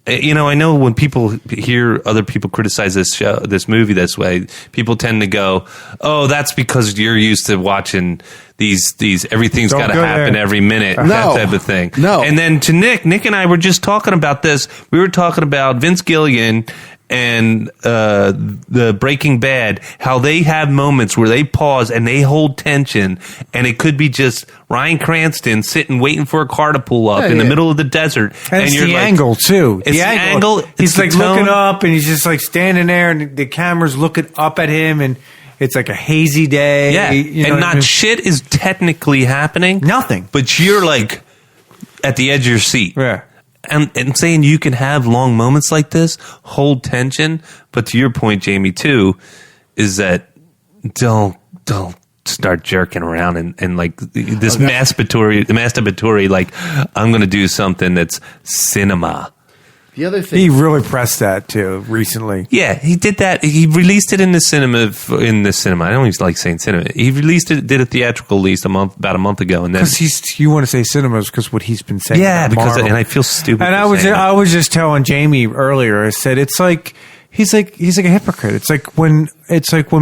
S1: You know, I know when people hear other people criticize this movie this way, people tend to go, "Oh, that's because you're used to watching these everything's got to happen every minute, that type of thing."
S2: No.
S1: And then to Nick and I were just talking about this. We were talking about Vince Gilligan and the Breaking Bad, how they have moments where they pause and they hold tension, and it could be just Ryan Cranston sitting waiting for a car to pull up in the middle of the desert.
S3: And it's the angle, too.
S1: It's the angle.
S3: He's like looking up, and he's just like standing there, and the camera's looking up at him, and it's like a hazy day.
S1: Yeah, and not shit is technically happening.
S3: Nothing.
S1: But you're like at the edge of your seat.
S3: Yeah.
S1: And saying you can have long moments like this, hold tension, but to your point, Jamie, too, is that don't start jerking around and like this masturbatory, like I'm going to do something that's cinema.
S2: The other thing
S3: he really pressed that too recently.
S1: Yeah, he did that. He released it in the cinema. I don't even like saying cinema. He released it, did a theatrical release about a month ago, and then
S3: because you want to say cinemas because what he's been saying.
S1: Yeah, and I feel stupid.
S3: And I was just telling Jamie earlier. I said it's like he's like a hypocrite. It's like when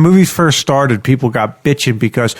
S3: movies first started, people got bitching because.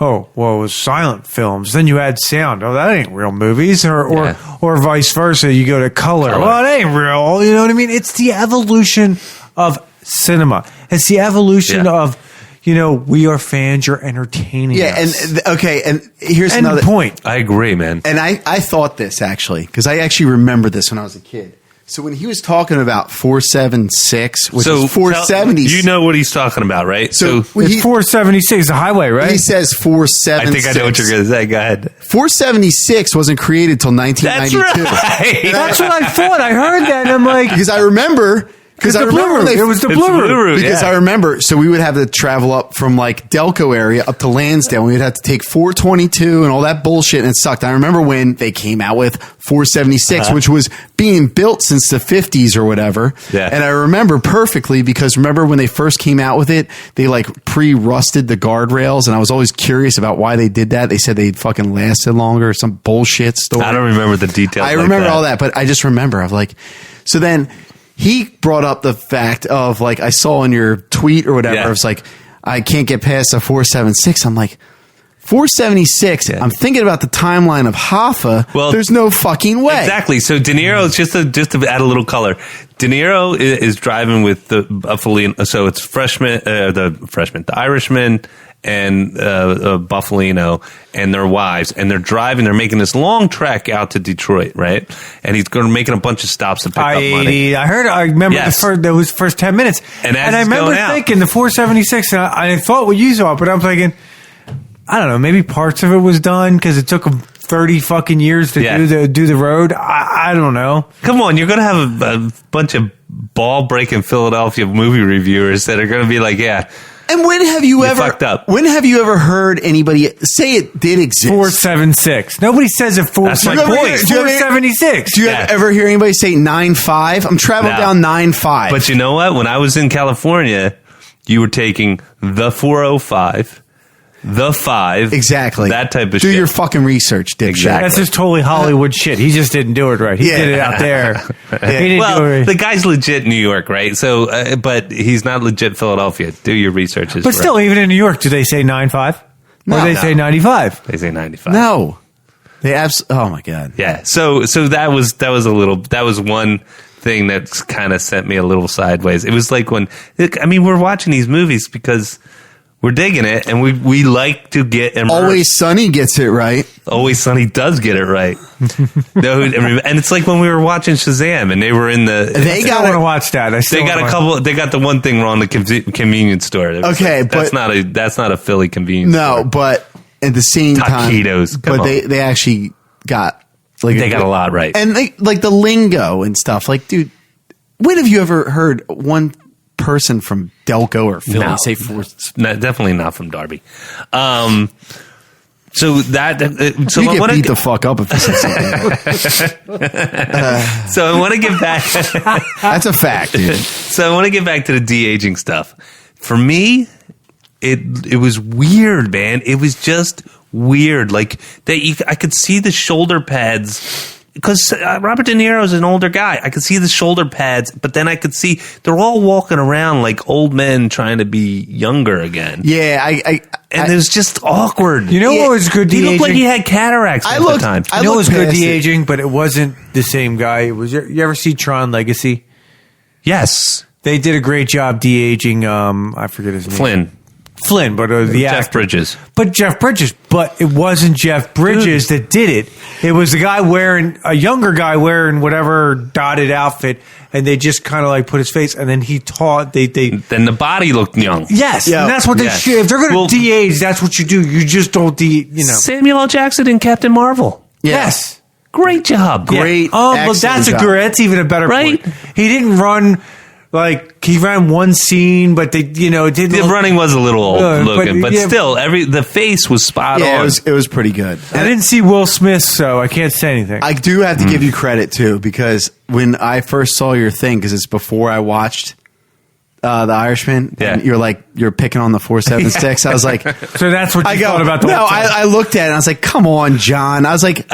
S3: Oh, well, it was silent films. Then you add sound. Oh, that ain't real movies. Or vice versa. You go to color. Well, it ain't real. You know what I mean? It's the evolution of cinema. It's the evolution of, we are fans. You're entertaining us.
S2: And here's another
S3: point.
S1: I agree, man.
S2: And I thought this, actually, because I actually remember this when I was a kid. So when he was talking about 476, which is 470,
S1: you know what he's talking about, right?
S2: So
S3: it's 476, the highway, right?
S2: He says 476.
S1: I think I know what you're going to say. Go ahead.
S2: 476 wasn't created till 1992.
S1: That's right.
S3: That's what I thought. I heard that, and I'm like,
S2: because I remember. Because I remember
S3: it was the Blue Route.
S2: Because I remember, so we would have to travel up from like Delco area up to Lansdale. And we'd have to take 422 and all that bullshit, and it sucked. I remember when they came out with 476, which was being built since the 50s or whatever.
S1: Yeah.
S2: And I remember perfectly because remember when they first came out with it, they like pre-rusted the guardrails, and I was always curious about why they did that. They said they'd fucking lasted longer or some bullshit story.
S1: I don't remember the details.
S2: I remember all that, but I just remember I'm like, so then. He brought up the fact of like I saw in your tweet or whatever. Yeah. It's like I can't get past a 476. I'm like 476. Yeah. I'm thinking about the timeline of Hoffa. Well, there's no fucking way.
S1: Exactly. So De Niro, just to add a little color. De Niro is driving with the Fellini. So it's the Irishman and Buffalino and their wives, and they're driving. They're making this long trek out to Detroit, right? And he's going to making a bunch of stops to pick up money.
S3: I remember
S1: Yes.
S3: those first 10 minutes,
S1: And as
S3: I
S1: it's
S3: remember
S1: going out-
S3: thinking the 476, and I thought what you saw, but I'm thinking, I don't know, maybe parts of it was done because it took them 30 fucking years to do the road. I don't know.
S1: Come on, you're going to have a bunch of ball-breaking Philadelphia movie reviewers that are going to be like, yeah.
S2: And when have you ever
S1: fucked up.
S2: When have you ever heard anybody say it did exist?
S3: 476. Nobody says it.
S1: That's my point.
S3: 476.
S2: Do you
S1: Yeah.
S2: ever hear anybody say 9.5? I'm traveling
S1: No.
S2: down 9.5.
S1: But you know what? When I was in California, you were taking the 405, the 5.
S2: exactly.
S1: That type of
S2: Do
S1: shit.
S2: your fucking research, dipshit.
S1: Exactly.
S3: That's just totally Hollywood shit. He just didn't do it right. He did it out there. He didn't do
S1: Well,
S3: it right.
S1: the guy's legit New York, right? So, but he's not legit Philadelphia. Do your research.
S3: But still, even in New York, do they say 9.5? Or do they say 95?
S1: They say 95.
S2: No. They oh my God.
S1: Yeah. So that was one thing that kind of sent me a little sideways. It was like we're watching these movies because we're digging it, and we like to get immersed.
S2: Always Sunny gets it right.
S1: Always Sunny does get it right. No, and it's like when we were watching Shazam, and they were in the.
S2: They
S3: I want to watch that.
S1: They got a couple. They got the one thing wrong: the convenience store. It was
S2: Okay,
S1: like,
S2: but
S1: that's not a Philly convenience.
S2: No,
S1: store.
S2: but at the same time,
S1: Taquitos, come
S2: but
S1: on.
S2: they actually got
S1: They got a lot right.
S2: and they like the lingo and stuff. Like, dude, when have you ever heard one person from Delco or Philly
S1: No.
S2: say four?
S1: No, definitely not from Darby. So that so
S2: You
S1: I
S2: get
S1: want
S2: beat
S1: to
S2: the fuck up if you say something.
S1: so I want to get back.
S2: That's a fact, dude.
S1: So I want to get back to the de-aging stuff. For me, it was weird, man. It was just weird. Like I could see the shoulder pads. Because Robert De Niro is an older guy. I could see the shoulder pads, but then I could see they're all walking around like old men trying to be younger again.
S2: Yeah,
S1: And it was just awkward.
S3: You know what was good
S1: He
S3: de-aging?
S1: looked like he had cataracts at the time.
S3: I know it was good
S2: past it.
S3: de-aging, but it wasn't the same guy. It was. You ever see Tron Legacy?
S1: Yes.
S3: They did a great job de-aging. I forget his name. Flynn, but the
S1: Jeff
S3: actor.
S1: Bridges.
S3: But Jeff Bridges. But it wasn't Jeff Bridges that did it. It was the guy a younger guy wearing whatever dotted outfit, and they just kind of like put his face, and then he taught. They
S1: Then the body looked young.
S3: yes,
S2: Yeah.
S3: and that's what they
S1: Yeah.
S3: should. If they're going to de-age, that's what you do. You just don't
S1: Samuel L. Jackson in Captain Marvel.
S3: Yes.
S1: Great job.
S2: Great,
S3: Oh, but
S2: excellent
S3: that's
S2: job.
S3: that's even a better
S1: Right?
S3: point. He didn't run like he ran one scene, but it didn't.
S1: The running was a little old looking, but
S3: yeah.
S1: still, the face was spot
S2: Yeah,
S1: on.
S2: it was pretty good.
S3: I didn't see Will Smith, so I can't say anything.
S2: I do have to give you credit too, because when I first saw your thing, because it's before I watched The Irishman, and you're picking on the 476. I was like,
S3: so that's what you thought about the
S2: no.
S3: whole time.
S2: I looked at it and I was like, come on, John. I was like,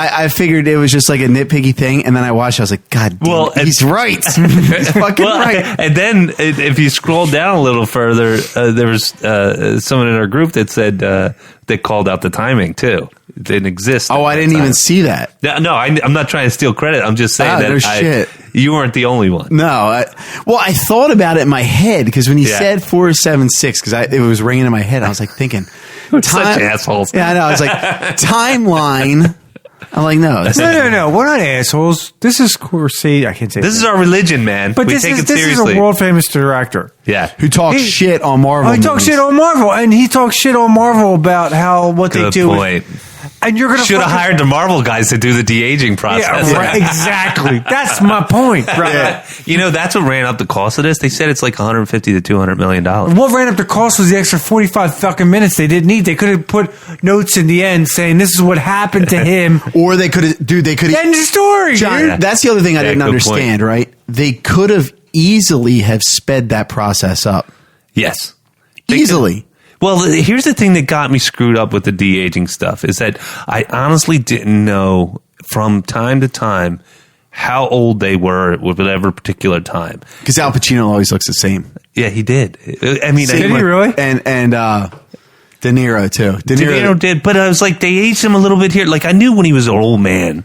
S2: I figured it was just like a nitpicky thing, and then I watched it, I was like, God damn, he's right. He's fucking right.
S1: And then if you scroll down a little further, there was someone in our group that said they called out the timing too. It didn't exist.
S2: Oh, I didn't even see that.
S1: No, I'm not trying to steal credit. I'm just saying
S2: no shit.
S1: You weren't the only one.
S2: No, I thought about it in my head, because when he said 476, because it was ringing in my head, I was like thinking,
S1: Such assholes.
S2: Yeah, I know. I was like, timeline. I'm like, no.
S3: No. We're not assholes. This is Scorsese. I can't say
S1: This is our religion, man.
S3: But
S1: we
S3: this
S1: take
S3: is
S1: it seriously.
S3: a world famous director.
S1: Yeah.
S2: Who talks shit on Marvel.
S3: He talks shit on Marvel, and he talks shit on Marvel about what
S1: Good
S3: they do.
S1: point.
S3: And you're gonna
S1: Should have hired the Marvel guys to do the de-aging process.
S3: Yeah, right, exactly. That's my point. Right.
S1: Yeah. You know, that's what ran up the cost of this. They said it's like $150 to $200 million.
S3: What ran up the cost was the extra 45 fucking minutes they didn't need. They could have put notes in the end saying this is what happened to him.
S2: Or they could have, dude, they could have.
S3: End of story,
S2: John,
S3: dude.
S2: that's the other thing I didn't
S1: good
S2: understand, right? They could have easily have sped that process up.
S1: Yes.
S2: Easily.
S1: Well, here's the thing that got me screwed up with the de-aging stuff is that I honestly didn't know from time to time how old they were at whatever particular time.
S2: Because Al Pacino always looks the same.
S1: Yeah, he did. I mean,
S3: Did he really?
S2: And De Niro, too.
S1: De Niro did, but I was like, they aged him a little bit here. Like, I knew when he was an old man,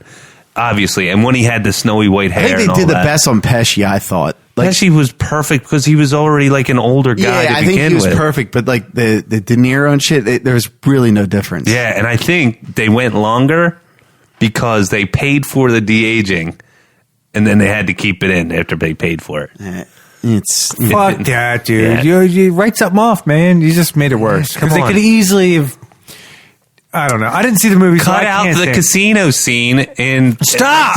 S1: obviously, and when he had the snowy white hair.
S2: I think
S1: and
S2: they
S1: all
S2: did the
S1: that.
S2: best on Pesci, I thought. like
S1: Pesci was perfect because he was already like an older guy.
S2: Yeah,
S1: to
S2: I think he was
S1: with.
S2: perfect, but like the De Niro and shit, there was really no difference.
S1: Yeah, and I think they went longer because they paid for the de-aging, and then they had to keep it in after they paid for it.
S2: It's
S3: Fuck that, dude.
S1: Yeah.
S3: You write something off, man. You just made it worse.
S1: Come
S3: Because they
S1: on.
S3: could easily have. I don't know. I didn't see the movie. so
S1: Cut
S3: I
S1: out
S3: can't
S1: the
S3: think.
S1: casino scene and
S3: Stop!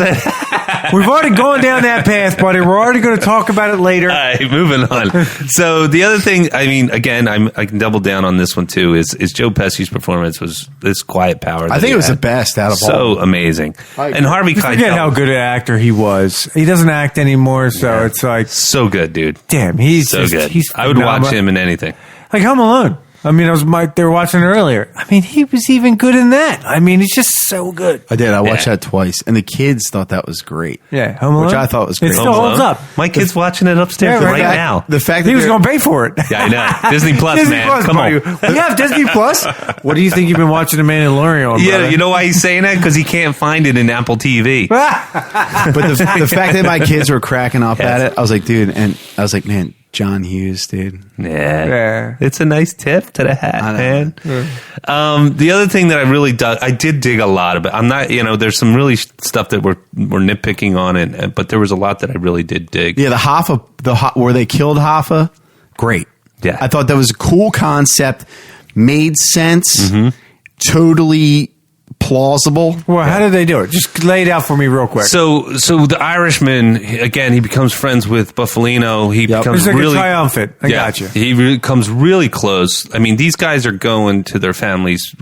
S3: We've already gone down that path, buddy. We're already going to talk about it later.
S1: All right, moving on. So the other thing, I mean, again, I can double down on this one too. Is Joe Pesci's performance was this quiet power.
S2: I
S1: that
S2: think
S1: he
S2: it was
S1: had.
S2: the best out of all.
S1: So amazing.
S2: I agree.
S1: And Harvey
S3: You forget how
S1: Keitel,
S3: good an actor he was. He doesn't act anymore, so it's like,
S1: so good, dude.
S3: damn, he's
S1: So
S3: just,
S1: good.
S3: He's
S1: I would watch
S3: phenomenal.
S1: him in anything.
S3: Like Home Alone. I mean, they were watching it earlier. I mean, he was even good in that. I mean, he's just so good.
S2: I did. I watched
S1: Yeah.
S2: that twice, and the kids thought that was great.
S3: Yeah, Home Alone.
S2: Which I thought was great.
S3: It still
S1: Home
S3: holds
S1: Alone.
S3: up.
S1: My kid's watching it upstairs
S3: Yeah,
S1: right
S3: right.
S1: now.
S2: The fact that
S3: He was
S2: they're-
S3: going to pay for it.
S1: Yeah, I know. Disney Plus,
S3: Disney
S1: man.
S3: Plus,
S1: Come
S3: buddy.
S1: on.
S3: We have Disney Plus. What do you think you've been watching The Mandalorian on?
S1: Yeah,
S3: brother?
S1: you know why he's saying that? Because he can't find it in Apple TV.
S2: but the fact that my kids were cracking up
S1: Yes.
S2: at it, I was like, dude, and I was like, man, John Hughes, dude.
S1: Yeah. It's a nice tip to the hat,
S2: I know.
S1: man. The other thing that I did dig a lot of it. I'm not, there's some really stuff that we're nitpicking on it, but there was a lot that I really did dig.
S2: Yeah, where they killed Hoffa, great.
S1: Yeah.
S2: I thought that was a cool concept, made sense, totally plausible.
S3: Well, how did they do it? Just lay it out for me real quick.
S1: So the Irishman, again, he becomes friends with Buffalino. He becomes
S3: It's like
S1: really
S3: a triumphant. I got you.
S1: He becomes really close. I mean, these guys are going to their families,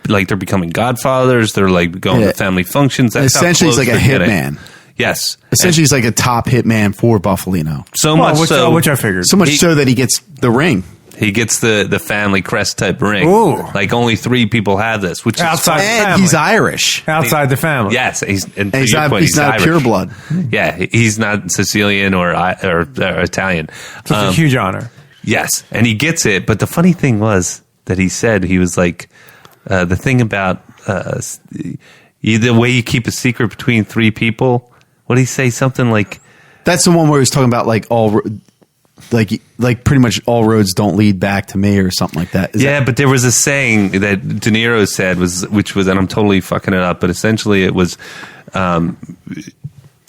S1: like they're becoming godfathers. They're like going
S2: Yeah.
S1: to family functions. That's how
S2: Essentially, he's
S1: close
S2: like a
S1: they're getting.
S2: hitman.
S1: Yes.
S2: Essentially, he's like a top hitman for Buffalino.
S1: So
S3: Well,
S1: much so,
S3: which I figured.
S2: So much so that he gets the ring.
S1: he gets the family crest type ring.
S3: Ooh.
S1: Like only 3 people have this, which
S3: Outside.
S1: is
S2: And
S3: Family.
S2: he's Irish.
S3: outside the family.
S1: yes, and
S2: And
S1: to
S2: he's
S1: your
S2: not,
S1: point,
S2: he's not
S1: Irish.
S2: a pure blood.
S1: Yeah, he's not Sicilian or Italian.
S3: It's a huge honor.
S1: Yes, and he gets it. But the funny thing was that he said he was like the thing about the way you keep a secret between 3 people. What did he say? Something like
S2: That's the one where he's talking about like like pretty much all roads don't lead back to me or something like that. Is
S1: yeah.
S2: that-
S1: But there was a saying that De Niro said which was, and I'm totally fucking it up, but essentially it was.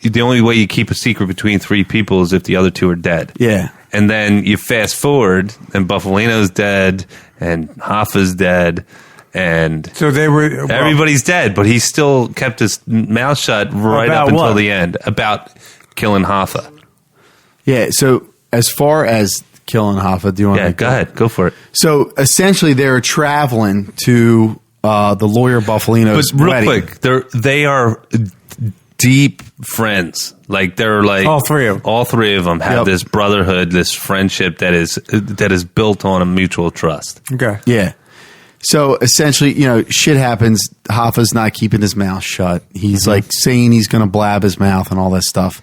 S1: The only way you keep a secret between 3 people is if the other 2 are dead.
S2: Yeah.
S1: And then you fast forward, and Buffalino's dead, and Hoffa's dead, and
S3: So they were. well,
S1: everybody's dead, but he still kept his mouth shut right
S3: About
S1: up until
S3: what?
S1: the end about killing Hoffa.
S2: Yeah. So as far as killing Hoffa, do you want
S1: Yeah,
S2: to
S1: go ahead, go for it.
S2: So essentially, they're traveling to the lawyer
S1: But
S2: Buffalino's
S1: real
S2: wedding.
S1: quick, they are deep friends. Like they're like
S3: All 3 of them.
S1: All 3 of them have
S2: Yep.
S1: this brotherhood, this friendship that is built on a mutual trust.
S3: Okay.
S2: Yeah. So essentially, shit happens. Hoffa's not keeping his mouth shut. He's like saying he's going to blab his mouth and all that stuff.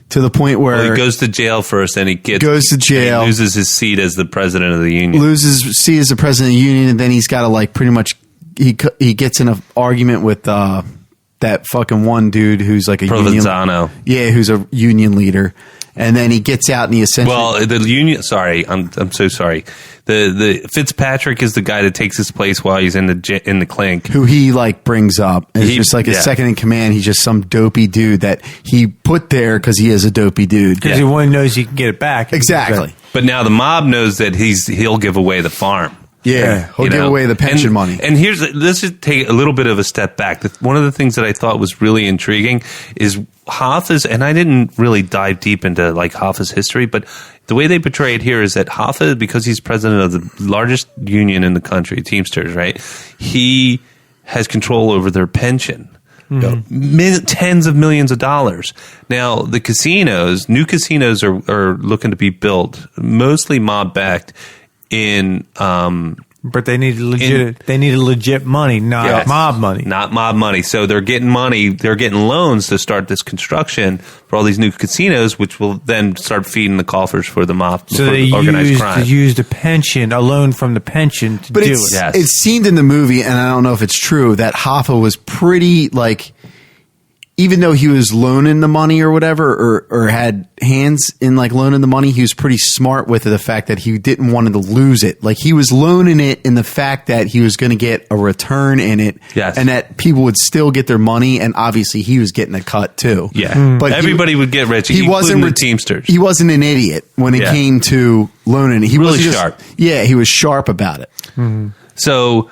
S2: To the point where
S1: Well, he goes to jail first, and he
S2: Goes to jail.
S1: and he loses his seat as the president of the union.
S2: loses seat as the president of the union, and then he's got to like pretty much he gets in an argument with that fucking one dude who's like a
S1: Provenzano.
S2: union, yeah, who's a union leader, and then he gets out and he essentially
S1: Well, the union. Sorry, I'm so sorry. The Fitzpatrick is the guy that takes his place while he's in the clink.
S2: who he like brings up. And it's
S1: He-
S2: just like a
S1: yeah.
S2: second in command. He's just some dopey dude that he put there because he is a dopey dude.
S3: Because one knows he can get it back.
S2: Exactly.
S1: But now the mob knows that he'll give away the farm.
S2: Yeah, he'll
S1: You
S2: give
S1: know?
S2: away the pension
S1: And-
S2: money.
S1: And let's just take a little bit of a step back. One of the things that I thought was really intriguing is Hoffa's, and I didn't really dive deep into like Hoffa's history, but the way they portray it here is that Hoffa, because he's president of the largest union in the country, Teamsters, right? He has control over their pension. Tens of millions of dollars. Now, the new casinos are looking to be built, mostly mob backed in
S3: But they need legit money, not
S1: Yes.
S3: mob money.
S1: Not mob money. So they're getting money. They're getting loans to start this construction for all these new casinos, which will then start feeding the coffers for the mob,
S3: So
S1: for
S3: they
S1: organized crime.
S3: used a pension, a loan from the pension to
S2: But
S3: do
S2: it's,
S3: it.
S1: Yes.
S2: it seemed in the movie, and I don't know if it's true, that Hoffa was pretty like even though he was loaning the money or whatever, or had hands in like loaning the money, he was pretty smart with the fact that he didn't want to lose it. Like he was loaning it in the fact that he was going to get a return in it, and that people would still get their money, and obviously he was getting a cut too.
S1: Yeah, but everybody would get rich.
S2: He wasn't the Teamsters. He wasn't an idiot when it came to loaning. He
S1: really
S2: was
S1: sharp.
S2: Yeah, he was sharp about it.
S3: Mm-hmm.
S1: So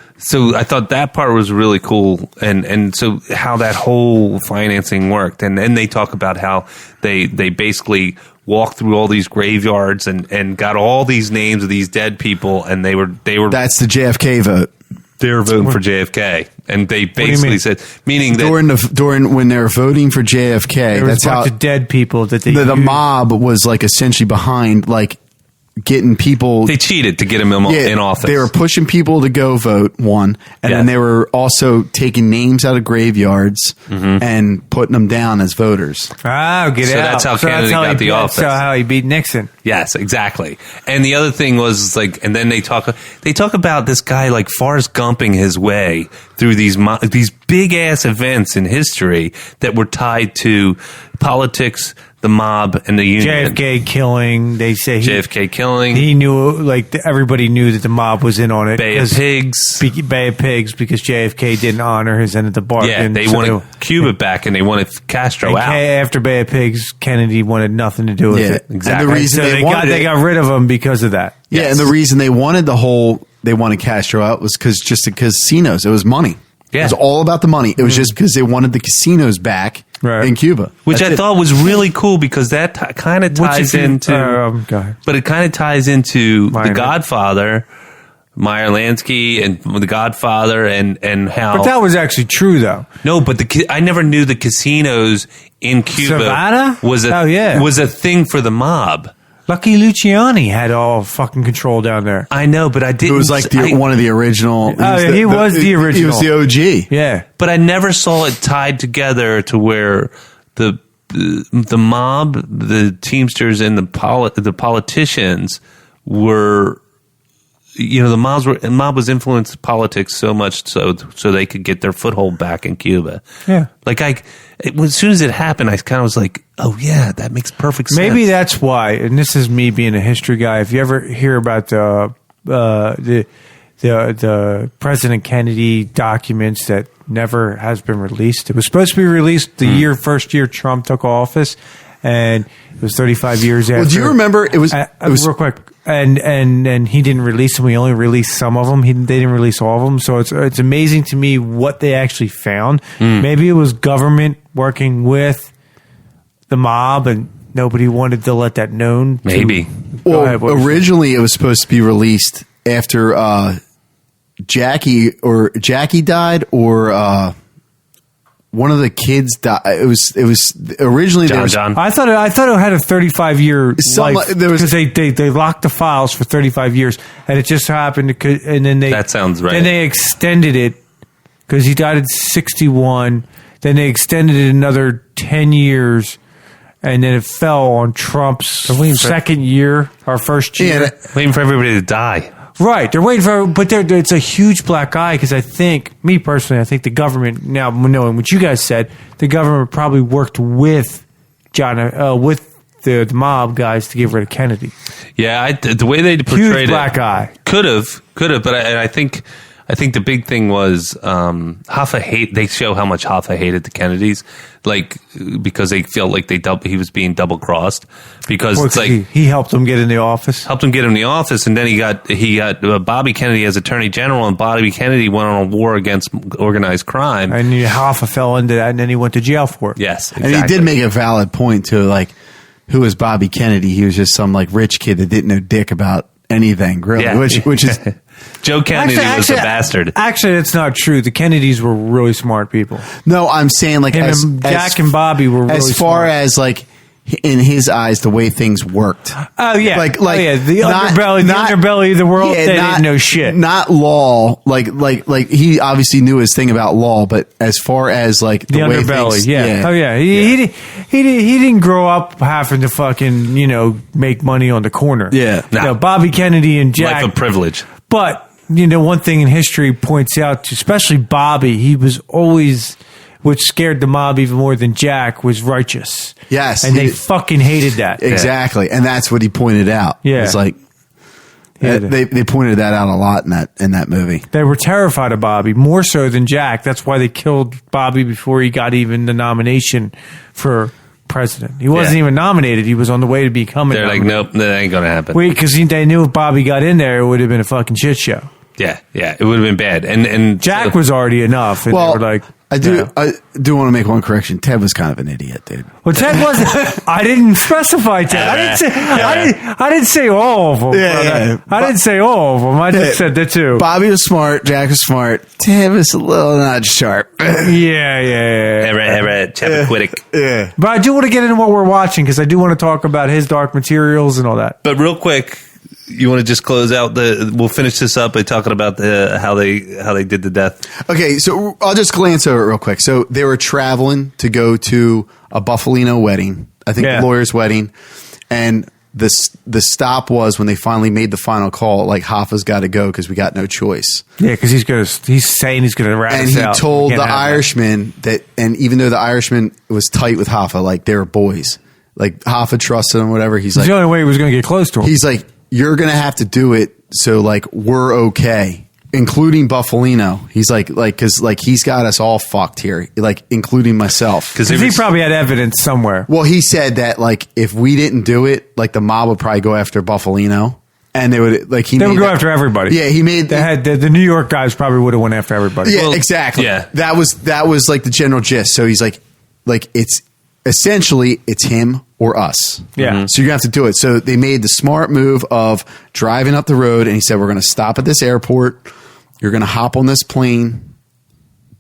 S1: I thought that part was really cool, and so how that whole financing worked, and then they talk about how they basically walked through all these graveyards and got all these names of these dead people, and they were
S2: that's the JFK vote.
S1: They were voting for JFK, and they basically said, meaning that
S2: during when they were voting for JFK,
S3: that's how the dead people that
S2: the mob was like essentially behind like. Getting people,
S1: they cheated to get him in office.
S2: They were pushing people to go vote, one, and then they were also taking names out of graveyards and putting them down as voters.
S3: Oh, out!
S1: That's how Kennedy got the office.
S3: That's how he beat Nixon.
S1: Yes, exactly. And the other thing was like, and then they talk about this guy like Forrest Gumping his way through these big ass events in history that were tied to politics, the mob, and the union.
S3: JFK killing. They say
S1: JFK killing.
S3: He knew, like everybody knew that the mob was in on it.
S1: Bay of Pigs.
S3: Bay of Pigs, because JFK didn't honor his end of the bargain.
S1: Yeah, they wanted Cuba back, and they wanted Castro out.
S3: After Bay of Pigs, Kennedy wanted nothing to do with it.
S2: Exactly. And the reason
S3: they got rid of him because of that.
S2: Yeah, and the reason they wanted Castro out was just the casinos. It was money. Yeah. It was all about the money. It was just because they wanted the casinos back in Cuba.
S1: Which I thought was really cool because that kind of ties into... but it kind of ties into The Godfather, Meyer Lansky, and The Godfather, and how...
S3: But that was actually true, though.
S1: No, but I never knew the casinos in Cuba was a thing for the mob.
S3: Lucky Luciani had all fucking control down there.
S1: I know, but I didn't...
S2: It was like one of the original...
S3: He was the original.
S2: He was the OG.
S3: Yeah.
S1: But I never saw it tied together to where the mob, the Teamsters, and the politicians were... You know, the mob was influenced politics so much so they could get their foothold back in Cuba.
S3: Yeah.
S1: Like as soon as it happened, I kind of was like, oh yeah, that makes perfect sense.
S3: Maybe that's why, and this is me being a history guy. If you ever hear about the President Kennedy documents that never has been released, it was supposed to be released the first year Trump took office, and it was 35 years after.
S2: Well, do you remember? It was
S3: real quick. And he didn't release them. We only released some of them. They didn't release all of them. So it's amazing to me what they actually found. Maybe it was government working with the mob, and nobody wanted to let that known.
S1: Maybe.
S2: Originally it was supposed to be released after Jackie died, or one of the kids died. It was originally
S1: John.
S3: I thought it had a 35-year life because they locked the files for 35 years, and it just happened. And then
S1: that sounds right.
S3: Then they extended it because he died at 61. Then they extended it another 10 years, and then it fell on Trump's second year, our first year.
S1: Yeah, waiting for everybody to die.
S3: Right, they're waiting for, but it's a huge black eye because I think the government, now knowing what you guys said, the government probably worked with with the mob guys to get rid of Kennedy.
S1: Yeah, the way they portrayed
S3: huge black eye
S1: could have, but I think the big thing was Hoffa they show how much Hoffa hated the Kennedys, like because they felt like he was being double crossed because it's like
S3: he helped them get in the office,
S1: and then he got Bobby Kennedy as Attorney General, and Bobby Kennedy went on a war against organized crime,
S3: and Hoffa fell into that, and then he went to jail for it.
S1: Yes, exactly.
S2: And he did make a valid point too, like who was Bobby Kennedy? He was just some like rich kid that didn't know dick about anything, really, which is.
S1: Joe Kennedy was a bastard.
S3: Actually, that's not true. The Kennedys were really smart people.
S2: No, I'm saying like
S3: Jack and Bobby were really
S2: as far as like in his eyes the way things worked.
S3: Oh yeah,
S2: like
S3: the underbelly of the world. They didn't know shit.
S2: Not law. Like he obviously knew his thing about law, but as far as like the way
S3: underbelly,
S2: things,
S3: he didn't grow up having to fucking make money on the corner.
S1: Yeah,
S3: Bobby Kennedy and Jack,
S1: life of privilege.
S3: But one thing in history points out, especially Bobby, he was always which scared the mob even more than Jack, was righteous.
S2: Yes.
S3: And they fucking hated that.
S2: Exactly. And that's what he pointed out.
S3: Yeah.
S2: It's like, they pointed that out a lot in that movie.
S3: They were terrified of Bobby, more so than Jack. That's why they killed Bobby before he got even the nomination for president. He wasn't even nominated. He was on the way to becoming
S1: They're
S3: nominated.
S1: like, nope, that ain't going to happen.
S3: Wait, because they knew if Bobby got in there, it would have been a fucking shit show.
S1: Yeah, it would have been bad. And
S3: Jack was already enough. And
S2: Well,
S3: they were like,
S2: I do want to make one correction. Ted was kind of an idiot, dude.
S3: well, Ted wasn't. I didn't specify Ted. I didn't say all of them.
S2: Yeah.
S3: I didn't say all of them. I just said the two.
S2: Bobby was smart. Jack was smart. Ted was a little not sharp.
S3: Yeah.
S1: Chappaquiddick.
S2: Yeah.
S3: But I do want to get into what we're watching because I do want to talk about his Dark Materials and all that.
S1: But real quick, you want to just close out we'll finish this up by talking about how they did the death.
S2: Okay, so I'll just glance over it real quick. So they were traveling to go to a Buffalino wedding, I think the lawyer's wedding, and the stop was when they finally made the final call, like Hoffa's got to go because we got no choice.
S3: Yeah, because he's saying he's going to rat
S2: And
S3: us
S2: he
S3: out.
S2: told
S3: We
S2: the
S3: can't have
S2: Irishman that, and even though the Irishman was tight with Hoffa, like they were boys, like Hoffa trusted him, whatever. He's
S3: that.
S2: like,
S3: The only way he was going to get close to him.
S2: he's like, you're going to have to do it. So like, we're okay, including Buffalino. He's like, cause like he's got us all fucked here, like including myself.
S3: Because he probably had evidence somewhere.
S2: Well, he said that like, if we didn't do it, like the mob would probably go after Buffalino. And they would like
S3: They would go after everybody.
S2: Yeah, he made
S3: the New York guys probably would have went after everybody.
S2: Yeah, exactly.
S1: Yeah.
S2: That was like the general gist. So he's like it's essentially it's him or us.
S3: Yeah. Mhm.
S2: So you have to do it. So they made the smart move of driving up the road, and he said, "We're going to stop at this airport. You're going to hop on this plane,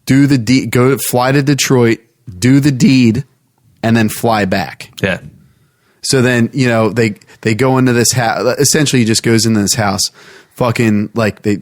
S2: do the deed, fly to Detroit, do the deed, and then fly back."
S1: Yeah.
S2: So then, they go into this house. Essentially, he just goes into this house. Fucking, like, they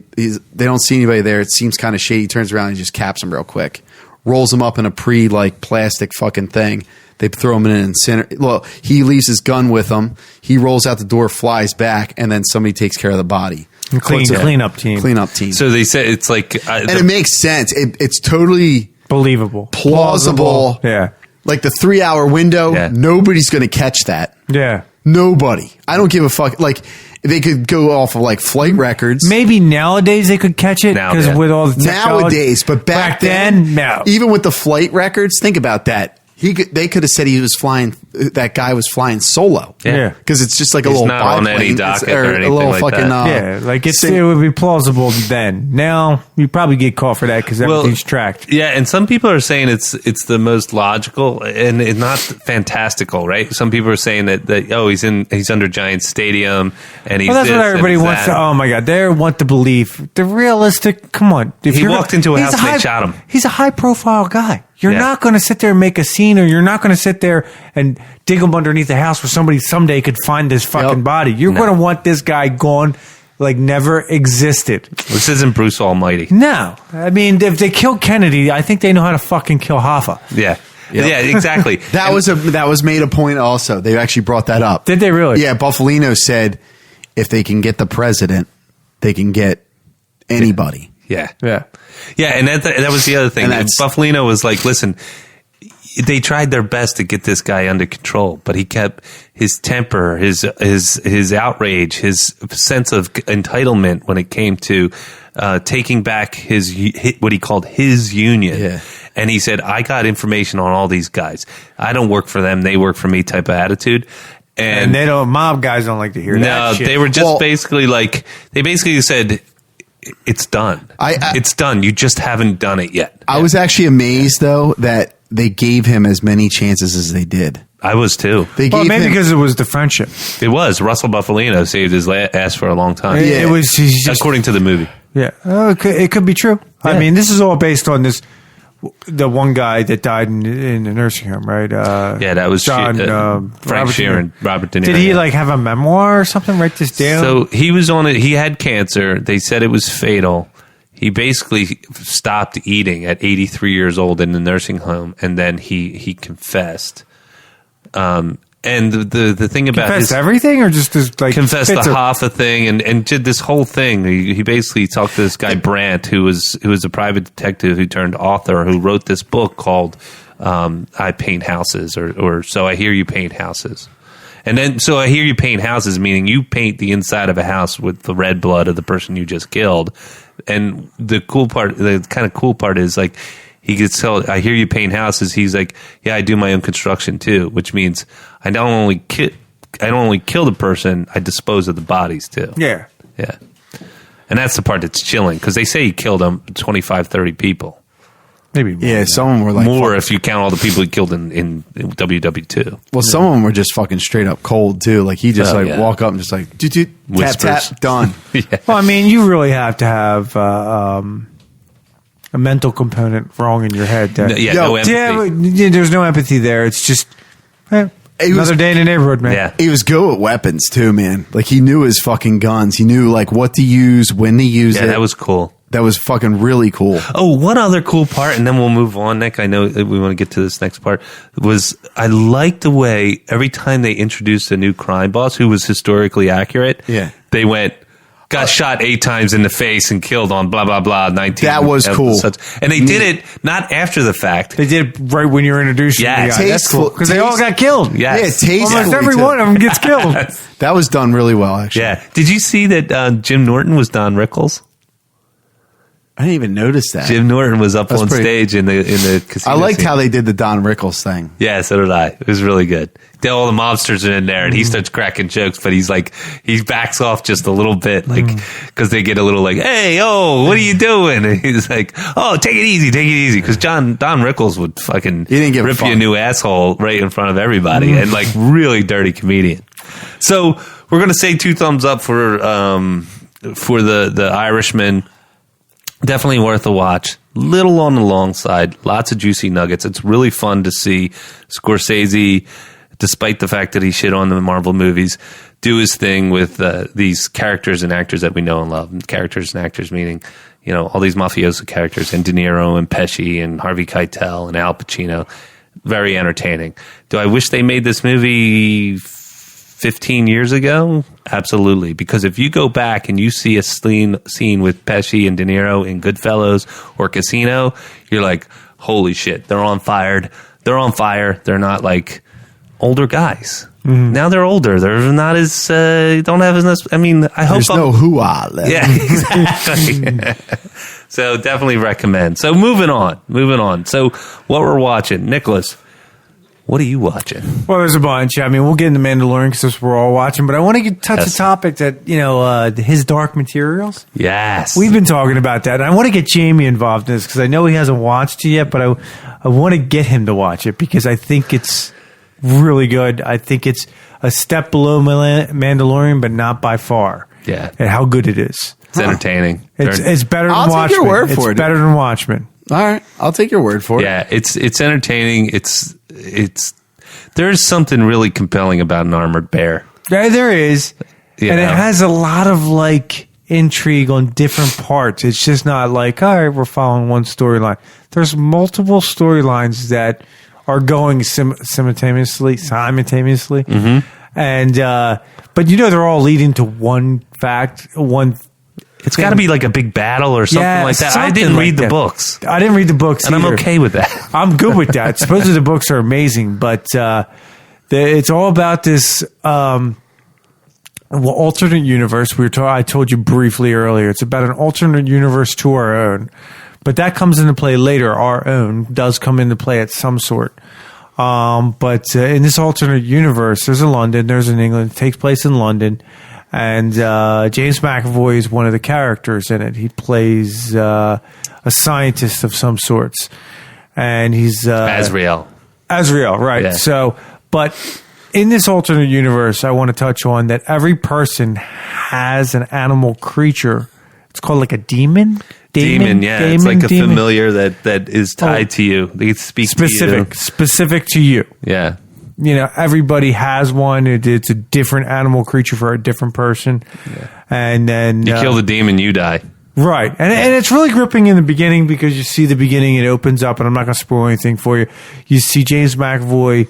S2: don't see anybody there. It seems kind of shady. He turns around and he just caps him real quick. Rolls him up in a plastic fucking thing. They throw him in an incinerator. Well, he leaves his gun with him. He rolls out the door, flies back, and then somebody takes care of the body.
S3: Cleanup team.
S2: Cleanup team.
S1: So they said it's like...
S2: and it makes sense. It's totally...
S3: Believable.
S2: Plausible.
S3: Yeah.
S2: Like the 3-hour window, nobody's going to catch that.
S3: Yeah.
S2: Nobody. I don't give a fuck. Like, they could go off of like flight records.
S3: Maybe nowadays they could catch it because with all the technology.
S2: Nowadays, but back then,
S3: no.
S2: Even with the flight records, think about that. They could have said he was flying. That guy was flying solo.
S3: Yeah,
S2: because it's just like a
S1: He's
S2: little
S1: not on
S2: biplane.
S1: any docket or anything
S2: a little
S1: like
S2: fucking.
S1: that.
S3: Like it would be plausible then. Now you probably get caught for that because everything's tracked.
S1: Yeah, and some people are saying it's the most logical and it's not fantastical, right? Some people are saying that he's under Giant Stadium and he's.
S3: Well, that's what everybody wants to. Oh my god, they want to believe the realistic. Come on,
S1: he walked into a house and they shot him.
S3: He's a high profile guy. You're not going to sit there and make a scene, or you're not going to sit there and dig him underneath the house where somebody someday could find his fucking body. You're going to want this guy gone like never existed.
S1: This isn't Bruce Almighty.
S3: No. I mean, if they kill Kennedy, I think they know how to fucking kill Hoffa.
S1: Yeah. Yep. Yeah, exactly.
S2: that was made a point also. They actually brought that up.
S3: Did they really?
S2: Yeah, Buffalino said if they can get the president, they can get anybody.
S1: Yeah.
S3: Yeah.
S1: Yeah, and that was the other thing. Buffalino was like, listen, they tried their best to get this guy under control, but he kept his temper, his outrage, his sense of entitlement when it came to taking back what he called his union.
S2: Yeah.
S1: And he said, I got information on all these guys. I don't work for them. They work for me type of attitude. And
S3: they don't, mob guys don't like to hear that.
S1: No,
S3: shit.
S1: they were just they basically said, it's done. It's done. You just haven't done it yet.
S2: I was actually amazed, though, that they gave him as many chances as they did.
S1: I was, too.
S3: Maybe because it was the friendship.
S1: It was. Russell Buffalino saved his ass for a long time.
S3: Yeah. It was
S1: according to the movie.
S3: Yeah. it could be true. Yeah. I mean, this is all based on the one guy that died in the nursing home, right?
S1: That was
S3: John,
S1: Frank Sheeran, Robert De Niro.
S3: Did he have a memoir or something? Write this down.
S1: So he was on it. He had cancer. They said it was fatal. He basically stopped eating at 83 years old in the nursing home, and then he confessed. And And the thing about
S3: confess everything, or just like
S1: confess the Hoffa thing, and did this whole thing. He basically talked to this guy Brandt, who was a private detective who turned author, who wrote this book called "I Paint Houses," or "So I Hear You Paint Houses." And then, so I hear you paint houses, meaning you paint the inside of a house with the red blood of the person you just killed. And the kind of cool part is like, he gets told, I hear you paint houses. He's like, yeah, I do my own construction too, which means I don't only kill the person, I dispose of the bodies too.
S3: Yeah.
S1: Yeah. And that's the part that's chilling, because they say he killed 25, 30 people.
S3: Maybe more.
S2: Yeah, some of them were like
S1: more if you count all the people he killed in WW2.
S2: Well, some of them were just fucking straight up cold too. Like he just walk up and just like tap tap done.
S1: Yeah.
S3: Well, I mean, you really have to have a mental component wrong in your head.
S1: No empathy.
S3: Yeah, there's no empathy there. It's just another day in the neighborhood, man.
S1: Yeah.
S2: He was good with weapons too, man. Like he knew his fucking guns. He knew like what to use, when to use it.
S1: Yeah, that was cool.
S2: That was fucking really cool.
S1: Oh, one other cool part, and then we'll move on, Nick. I know we want to get to this next part. Was I liked the way every time they introduced a new crime boss who was historically accurate, they went, got shot 8 times in the face and killed on blah, blah, blah, 19.
S2: That was cool.
S1: And they did it not after the fact.
S3: They did it right when you're introduced.
S2: Yeah,
S3: that's cool. Because they all got killed.
S1: Yes.
S2: Yeah,
S3: almost every one of them gets killed.
S2: That was done really well, actually.
S1: Yeah. Did you see that Jim Norton was Don Rickles?
S2: I didn't even notice that.
S1: Jim Norton was up on stage in the casino.
S2: I liked how they did the Don Rickles thing.
S1: Yeah, so did I. It was really good. All the mobsters are in there, and he starts cracking jokes, but he's like, he backs off just a little bit, like, because they get a little like, hey, what are you doing? And he's like, oh, take it easy, because Don Rickles would fucking rip you a new asshole right in front of everybody, and like really dirty comedian. So we're gonna say 2 thumbs up for the Irishman. Definitely worth a watch. Little on the long side. Lots of juicy nuggets. It's really fun to see Scorsese, despite the fact that he shit on the Marvel movies, do his thing with these characters and actors that we know and love. And characters and actors meaning, all these mafioso characters, and De Niro and Pesci and Harvey Keitel and Al Pacino. Very entertaining. Do I wish they made this movie 15 years ago? Absolutely. Because if you go back and you see a scene with Pesci and De Niro in Goodfellas or Casino, you're like, holy shit, they're on fire. They're not like older guys. Now they're older. They're not as, don't have as, I mean, I hope.
S2: There's no hoo-ah left.
S1: Yeah, exactly. So definitely recommend. So moving on. So what we're watching, Nicholas, what are you watching?
S3: Well, there's a bunch. I mean, we'll get into Mandalorian because we're all watching, but I want to touch a topic that, his Dark Materials.
S1: Yes.
S3: We've been talking about that. And I want to get Jamie involved in this because I know he hasn't watched it yet, but I want to get him to watch it because I think it's really good. I think it's a step below Mandalorian, but not by far.
S1: Yeah.
S3: And how good it is.
S1: It's entertaining.
S3: It's better than
S2: I'll
S3: Watchmen.
S2: take your word for it.
S3: It's better than Watchmen.
S2: All right. I'll take your word for it.
S1: Yeah, it's entertaining. There's something really compelling about an armored bear.
S3: There is. And it has a lot of like intrigue on different parts. It's just not like, all right, we're following one storyline. There's multiple storylines that are going simultaneously. And but they're all leading to one fact,
S1: It's got to be like a big battle or something like that. I didn't read the books.
S3: I didn't read the books
S1: and
S3: either.
S1: I'm okay with that.
S3: I'm good with that. Supposedly the books are amazing, but it's all about this alternate universe. I told you briefly earlier. It's about an alternate universe to our own, but that comes into play later. Our own does come into play at some sort. But in this alternate universe, there's a London, there's an England. It takes place in London. And James McAvoy is one of the characters in it. He plays a scientist of some sorts. And he's...
S1: Azrael,
S3: right. Yeah. So, but in this alternate universe, I want to touch on that every person has an animal creature. It's called like a demon?
S1: Demon, yeah. It's like a familiar that is tied to you. They speak
S3: specific,
S1: to you.
S3: Specific to you.
S1: Yeah.
S3: Everybody has one. It's a different animal creature for a different person. Yeah. And then...
S1: You kill the demon, you die.
S3: Right. And it's really gripping in the beginning because you see the beginning, it opens up, and I'm not going to spoil anything for you. You see James McAvoy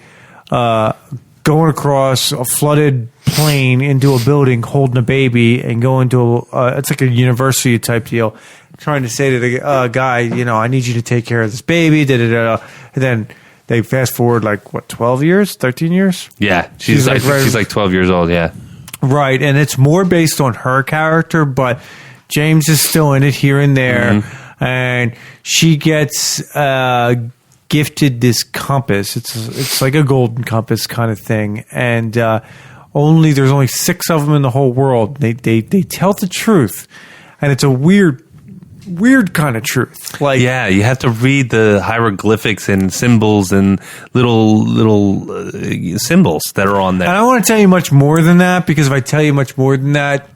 S3: going across a flooded plane into a building, holding a baby, and going to it's like a university type deal, trying to say to the guy, I need you to take care of this baby. And then they fast forward 12 years, 13 years?
S1: Yeah, she's like 12 years old. Yeah,
S3: right. And it's more based on her character, but James is still in it here and there, and she gets gifted this compass. It's like a golden compass kind of thing, and there's only 6 of them in the whole world. They tell the truth, and it's a weird kind of truth.
S1: You have to read the hieroglyphics and symbols and little symbols that are on there.
S3: And I don't want to tell you much more than that, because if I tell you much more than that,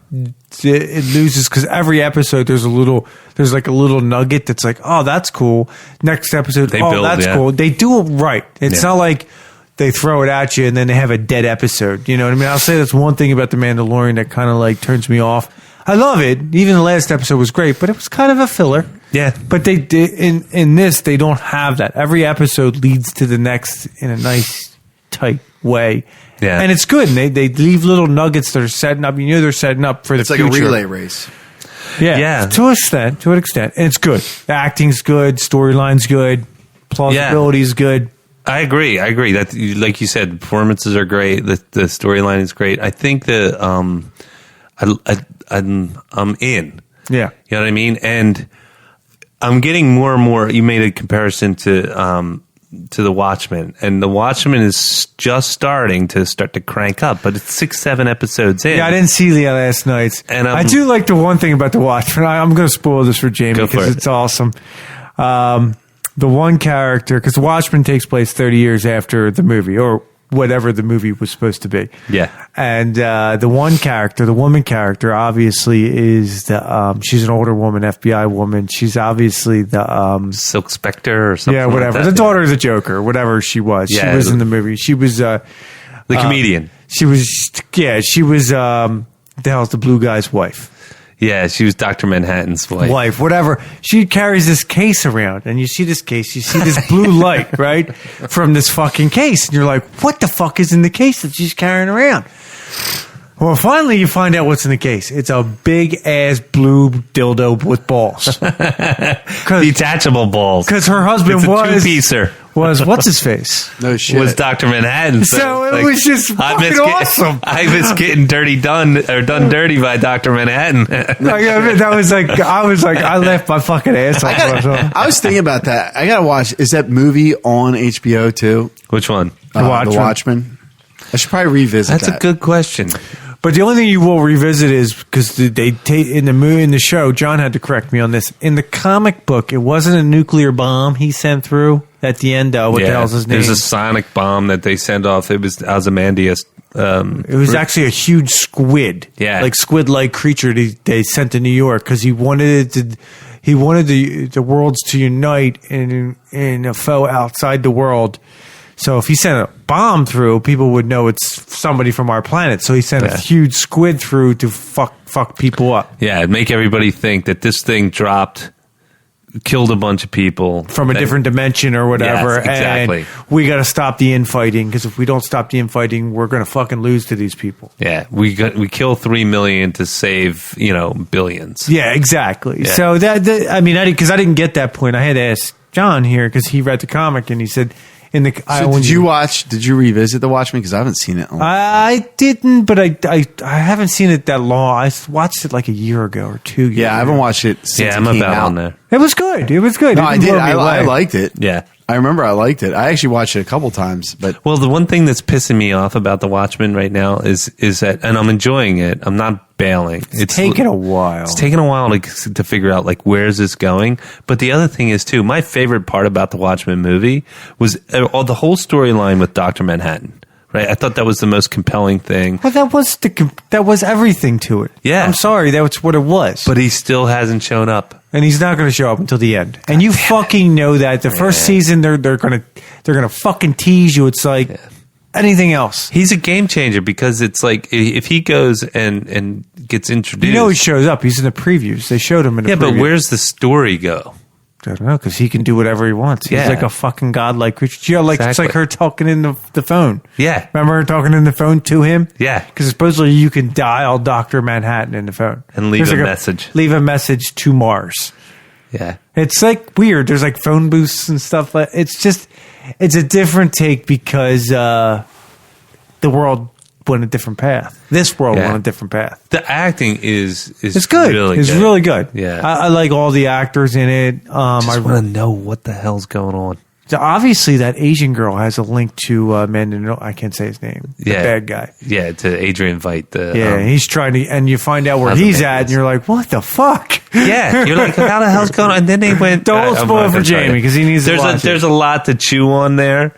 S3: it loses, because every episode there's like a little nugget that's like, oh, that's cool. Next episode, that's cool. They do it right. It's not like they throw it at you and then they have a dead episode. You know what I mean? I'll say that's one thing about The Mandalorian that kind of turns me off. I love it. Even the last episode was great, but it was kind of a filler.
S1: Yeah.
S3: But they did in this, they don't have that. Every episode leads to the next in a nice, tight way. Yeah. And it's good. And they leave little nuggets that are setting up. They're setting up for the future.
S2: It's like a relay race.
S3: Yeah. To an extent. And it's good. The acting's good. Storyline's good. Plausibility's good.
S1: I agree. That, like you said, the performances are great. The storyline is great. I think that I'm in.
S3: Yeah.
S1: You know what I mean? And I'm getting more and more. You made a comparison to The Watchmen, and The Watchmen is just starting to crank up, but it's 6-7 episodes in.
S3: Yeah, I didn't see the last night. And I do like the one thing about The Watchmen. I'm going to spoil this for Jamie because it's awesome. The one character, because The Watchmen takes place 30 years after the movie, or whatever the movie was supposed to be.
S1: Yeah.
S3: And the one character, the woman character, obviously is she's an older woman, FBI woman. She's obviously the
S1: Silk Spectre or something.
S3: Yeah, whatever.
S1: Like that.
S3: The daughter of the Joker, whatever she was.
S1: Yeah,
S3: she was in the movie. She was
S1: the comedian.
S3: She was the hell's the blue guy's wife.
S1: Yeah, she was Dr. Manhattan's wife.
S3: Whatever. She carries this case around, and you see this case, you see this blue light, right, from this fucking case, and you're like, what the fuck is in the case that she's carrying around? Well, finally you find out what's in the case. It's a big-ass blue dildo with balls.
S1: Detachable balls.
S3: Because her husband
S1: two-piecer.
S3: Was what's his face?
S2: No shit.
S1: Was Dr. Manhattan.
S3: So it was just fucking awesome.
S1: I was getting done dirty by Dr. Manhattan.
S2: I
S3: left my fucking ass off.
S2: I was thinking about that. I gotta watch. Is that movie on HBO too?
S1: Which one?
S2: The Watchmen. I should probably revisit.
S1: That's a good question.
S3: But the only thing you will revisit is because they take in the show. John had to correct me on this. In the comic book, it wasn't a nuclear bomb he sent through at the end. What the hell's his name?
S1: There's a sonic bomb that they send off. It was Ozymandias.
S3: It was actually a huge squid.
S1: Yeah,
S3: like squid-like creature they sent to New York because he wanted it to. He wanted the worlds to unite in a foe outside the world. So if he sent a bomb through, people would know it's somebody from our planet. So he sent a huge squid through to fuck people up.
S1: Yeah, make everybody think that this thing dropped, killed a bunch of people
S3: from a different dimension or whatever.
S1: Yes, exactly.
S3: And we got to stop the infighting because if we don't stop the infighting, we're going to fucking lose to these people.
S1: Yeah, we kill 3 million to save billions.
S3: Yeah, exactly. Yeah. So because I didn't get that point, I had to ask John here because he read the comic and he said.
S2: Did you revisit The Watchmen? Because I haven't seen it.
S3: I didn't, but I haven't seen it that long. I watched it like a year ago or 2 years ago.
S2: Yeah, I haven't watched it since it came out.
S1: On there.
S3: It was good.
S2: No, I did. I liked it.
S1: Yeah.
S2: I remember I liked it. I actually watched it a couple times. But
S1: the one thing that's pissing me off about The Watchmen right now is that, and I'm enjoying it. I'm not bailing.
S3: It's taken a while.
S1: It's taken a while to figure out where is this going. But the other thing is too, my favorite part about the Watchmen movie was the whole storyline with Dr. Manhattan. Right, I thought that was the most compelling thing.
S3: Well, that was everything to it.
S1: Yeah,
S3: I'm sorry, that's what it was.
S1: But he still hasn't shown up,
S3: and he's not going to show up until the end. And you fucking know that. The first season, they're gonna fucking tease you. It's like anything else.
S1: He's a game changer because it's like if he goes and gets introduced,
S3: he shows up. He's in the previews. They showed him in the previews.
S1: But where's the story go?
S3: I don't know, because he can do whatever he wants. He's
S1: Yeah.
S3: like a fucking godlike creature. Yeah, like it's
S1: Exactly.
S3: like her talking in the phone.
S1: Yeah.
S3: Remember her talking in the phone to him?
S1: Yeah.
S3: Because supposedly you can dial Dr. Manhattan in the phone.
S1: And leave
S3: There's
S1: a
S3: like
S1: message.
S3: Leave a message to Mars.
S1: Yeah.
S3: It's like weird. There's like phone booths and stuff. It's a different take because the world went a different path. This world
S1: Yeah.
S3: went a different path.
S1: The acting is
S3: It's good. It's really good.
S1: Yeah.
S3: I like all the actors in it.
S1: I just want to know what the hell's going on.
S3: Obviously, that Asian girl has a link to I can't say his name. The bad guy.
S1: Yeah, to Adrian Veidt.
S3: He's trying to, and you find out where he's at, and you're like, what the fuck?
S1: Yeah, you're like, how the hell's going on? And then they went.
S3: Don't spoil it for Jamie because he needs to watch it.
S1: There's a lot to chew on there.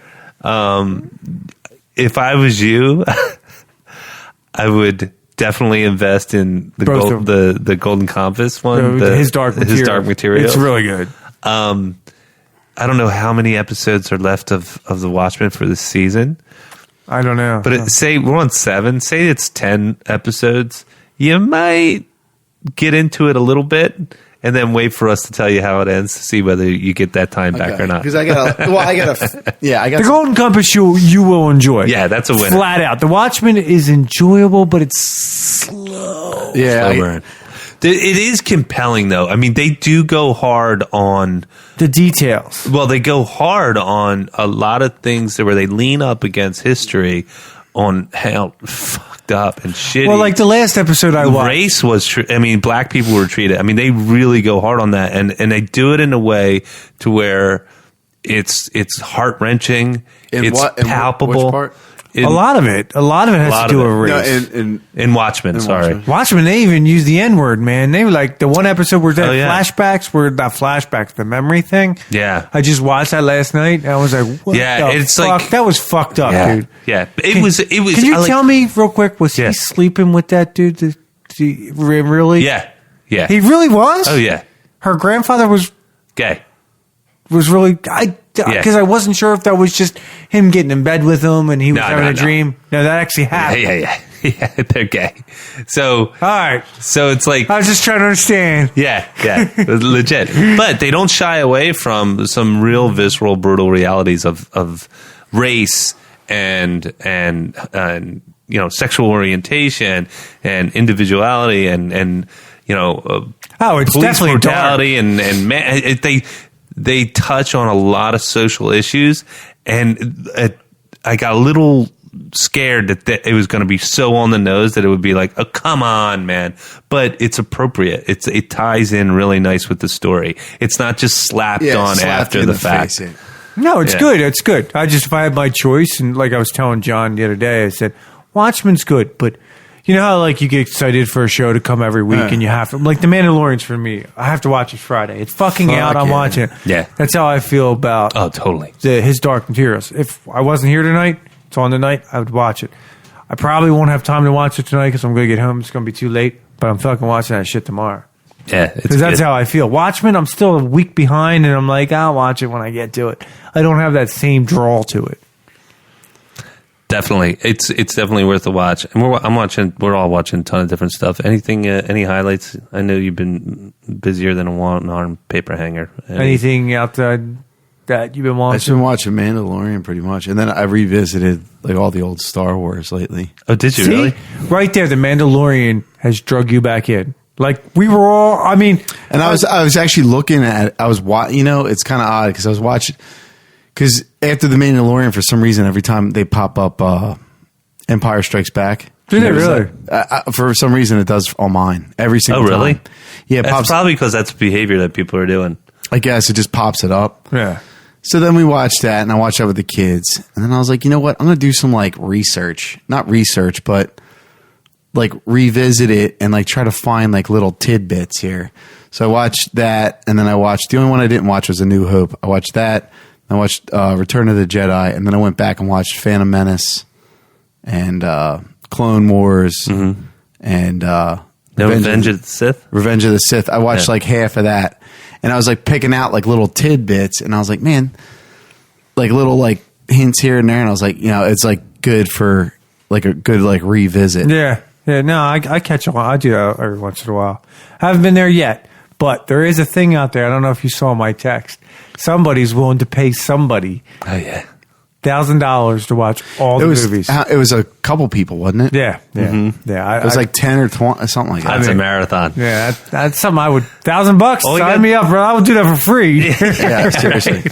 S1: If I was you, I would definitely invest in the Golden Compass one.
S3: His Dark Material. It's really good.
S1: I don't know how many episodes are left of The Watchmen for this season.
S3: I don't know.
S1: But say we're on 7. Say it's 10 episodes. You might get into it a little bit and then wait for us to tell you how it ends to see whether you get that time back or not.
S2: Because I got
S3: The Golden Compass you will enjoy.
S1: Yeah, that's a winner.
S3: Flat out. The Watchmen is enjoyable, but it's slow.
S2: Yeah,
S1: Slow burn. It is compelling, though. I mean, they do go hard on
S3: the details.
S1: Well, they go hard on a lot of things where they lean up against history on how fucked up and shitty.
S3: Well, like the last episode I watched.
S1: Race was, black people were treated. I mean, they really go hard on that. And they do it in a way to where it's heart-wrenching. It's palpable.
S2: Which part?
S3: A lot of it has to do with race.
S2: No,
S1: in Watchmen, sorry.
S3: Watchmen, they even use the N-word, man. They were like, the one episode where they flashbacks, the memory thing.
S1: Yeah.
S3: I just watched that last night, and I was like, what the fuck?
S1: like...
S3: That was fucked up, dude.
S1: Yeah. It was...
S3: Can you tell me real quick, was he sleeping with that dude? Really?
S1: Yeah. Yeah.
S3: He really was?
S1: Oh, yeah.
S3: Her grandfather was...
S1: Gay.
S3: Was really... Because I wasn't sure if that was just him getting in bed with him and he was having a dream. No, that actually happened.
S1: Yeah, they're gay. So,
S3: all right.
S1: So it's like
S3: I was just trying to understand.
S1: Yeah, legit. But they don't shy away from some real visceral, brutal realities of race and sexual orientation and individuality and
S3: it's definitely
S1: brutality and man, they touch on a lot of social issues, and I got a little scared that it was going to be so on the nose that it would be like, oh, come on, man. But it's appropriate. It ties in really nice with the story. It's not just slapped on after the fact.
S3: No, it's good. It's good. If I had my choice, and like I was telling John the other day, I said, Watchmen's good, but you know how like you get excited for a show to come every week and you have to, like The Mandalorian's for me. I have to watch it Friday. It's fucking out. I'm watching it.
S1: Yeah.
S3: That's how I feel about
S1: totally
S3: his Dark Materials. If I wasn't here tonight, it's on tonight, I would watch it. I probably won't have time to watch it tonight because I'm going to get home. It's going to be too late, but I'm fucking watching that shit tomorrow.
S1: Yeah.
S3: Because that's how I feel. Watchmen, I'm still a week behind and I'm like, I'll watch it when I get to it. I don't have that same drawl to it.
S1: Definitely, it's definitely worth a watch. And we're all watching a ton of different stuff. Anything, any highlights? I know you've been busier than a one-arm paper hanger.
S3: Anything outside that you've been watching?
S2: I've been watching Mandalorian pretty much, and then I revisited like all the old Star Wars lately.
S1: Oh, did you really?
S3: Right there, The Mandalorian has drug you back in. Like we were all. I mean,
S2: and I was actually looking at. It's kind of odd because I was watching. Because after The Mandalorian, for some reason, every time they pop up Empire Strikes Back.
S3: Did it really?
S2: For some reason, it does on mine. Every single time. Oh, really? Yeah, it
S1: pops. Probably because that's behavior that people are doing.
S2: I guess it just pops it up.
S3: Yeah.
S2: So then we watched that, and I watched that with the kids. And then I was like, you know what? I'm going to do some, like, research. Not research, but, like, revisit it and, like, try to find, like, little tidbits here. So I watched that, and then I watched... The only one I didn't watch was A New Hope. I watched that. I watched Return of the Jedi, and then I went back and watched Phantom Menace and Clone Wars and
S1: Revenge of the Sith.
S2: Revenge of the Sith. I watched like half of that, and I was like picking out like little tidbits, and I was like, man, like little like hints here and there, and I was like, it's like good for like a good like revisit.
S3: Yeah. No, I catch on. I do that every once in a while. I haven't been there yet. But there is a thing out there. I don't know if you saw my text. Somebody's willing to pay somebody
S1: Oh yeah.
S3: $1,000 to watch all the movies.
S2: It was a couple people, wasn't it?
S3: Yeah.
S2: It was like 10 or 20, something like that.
S1: That's a marathon.
S3: Yeah, that's something I would. $1,000, sign me up, bro. I would do that for free.
S2: Yeah, seriously.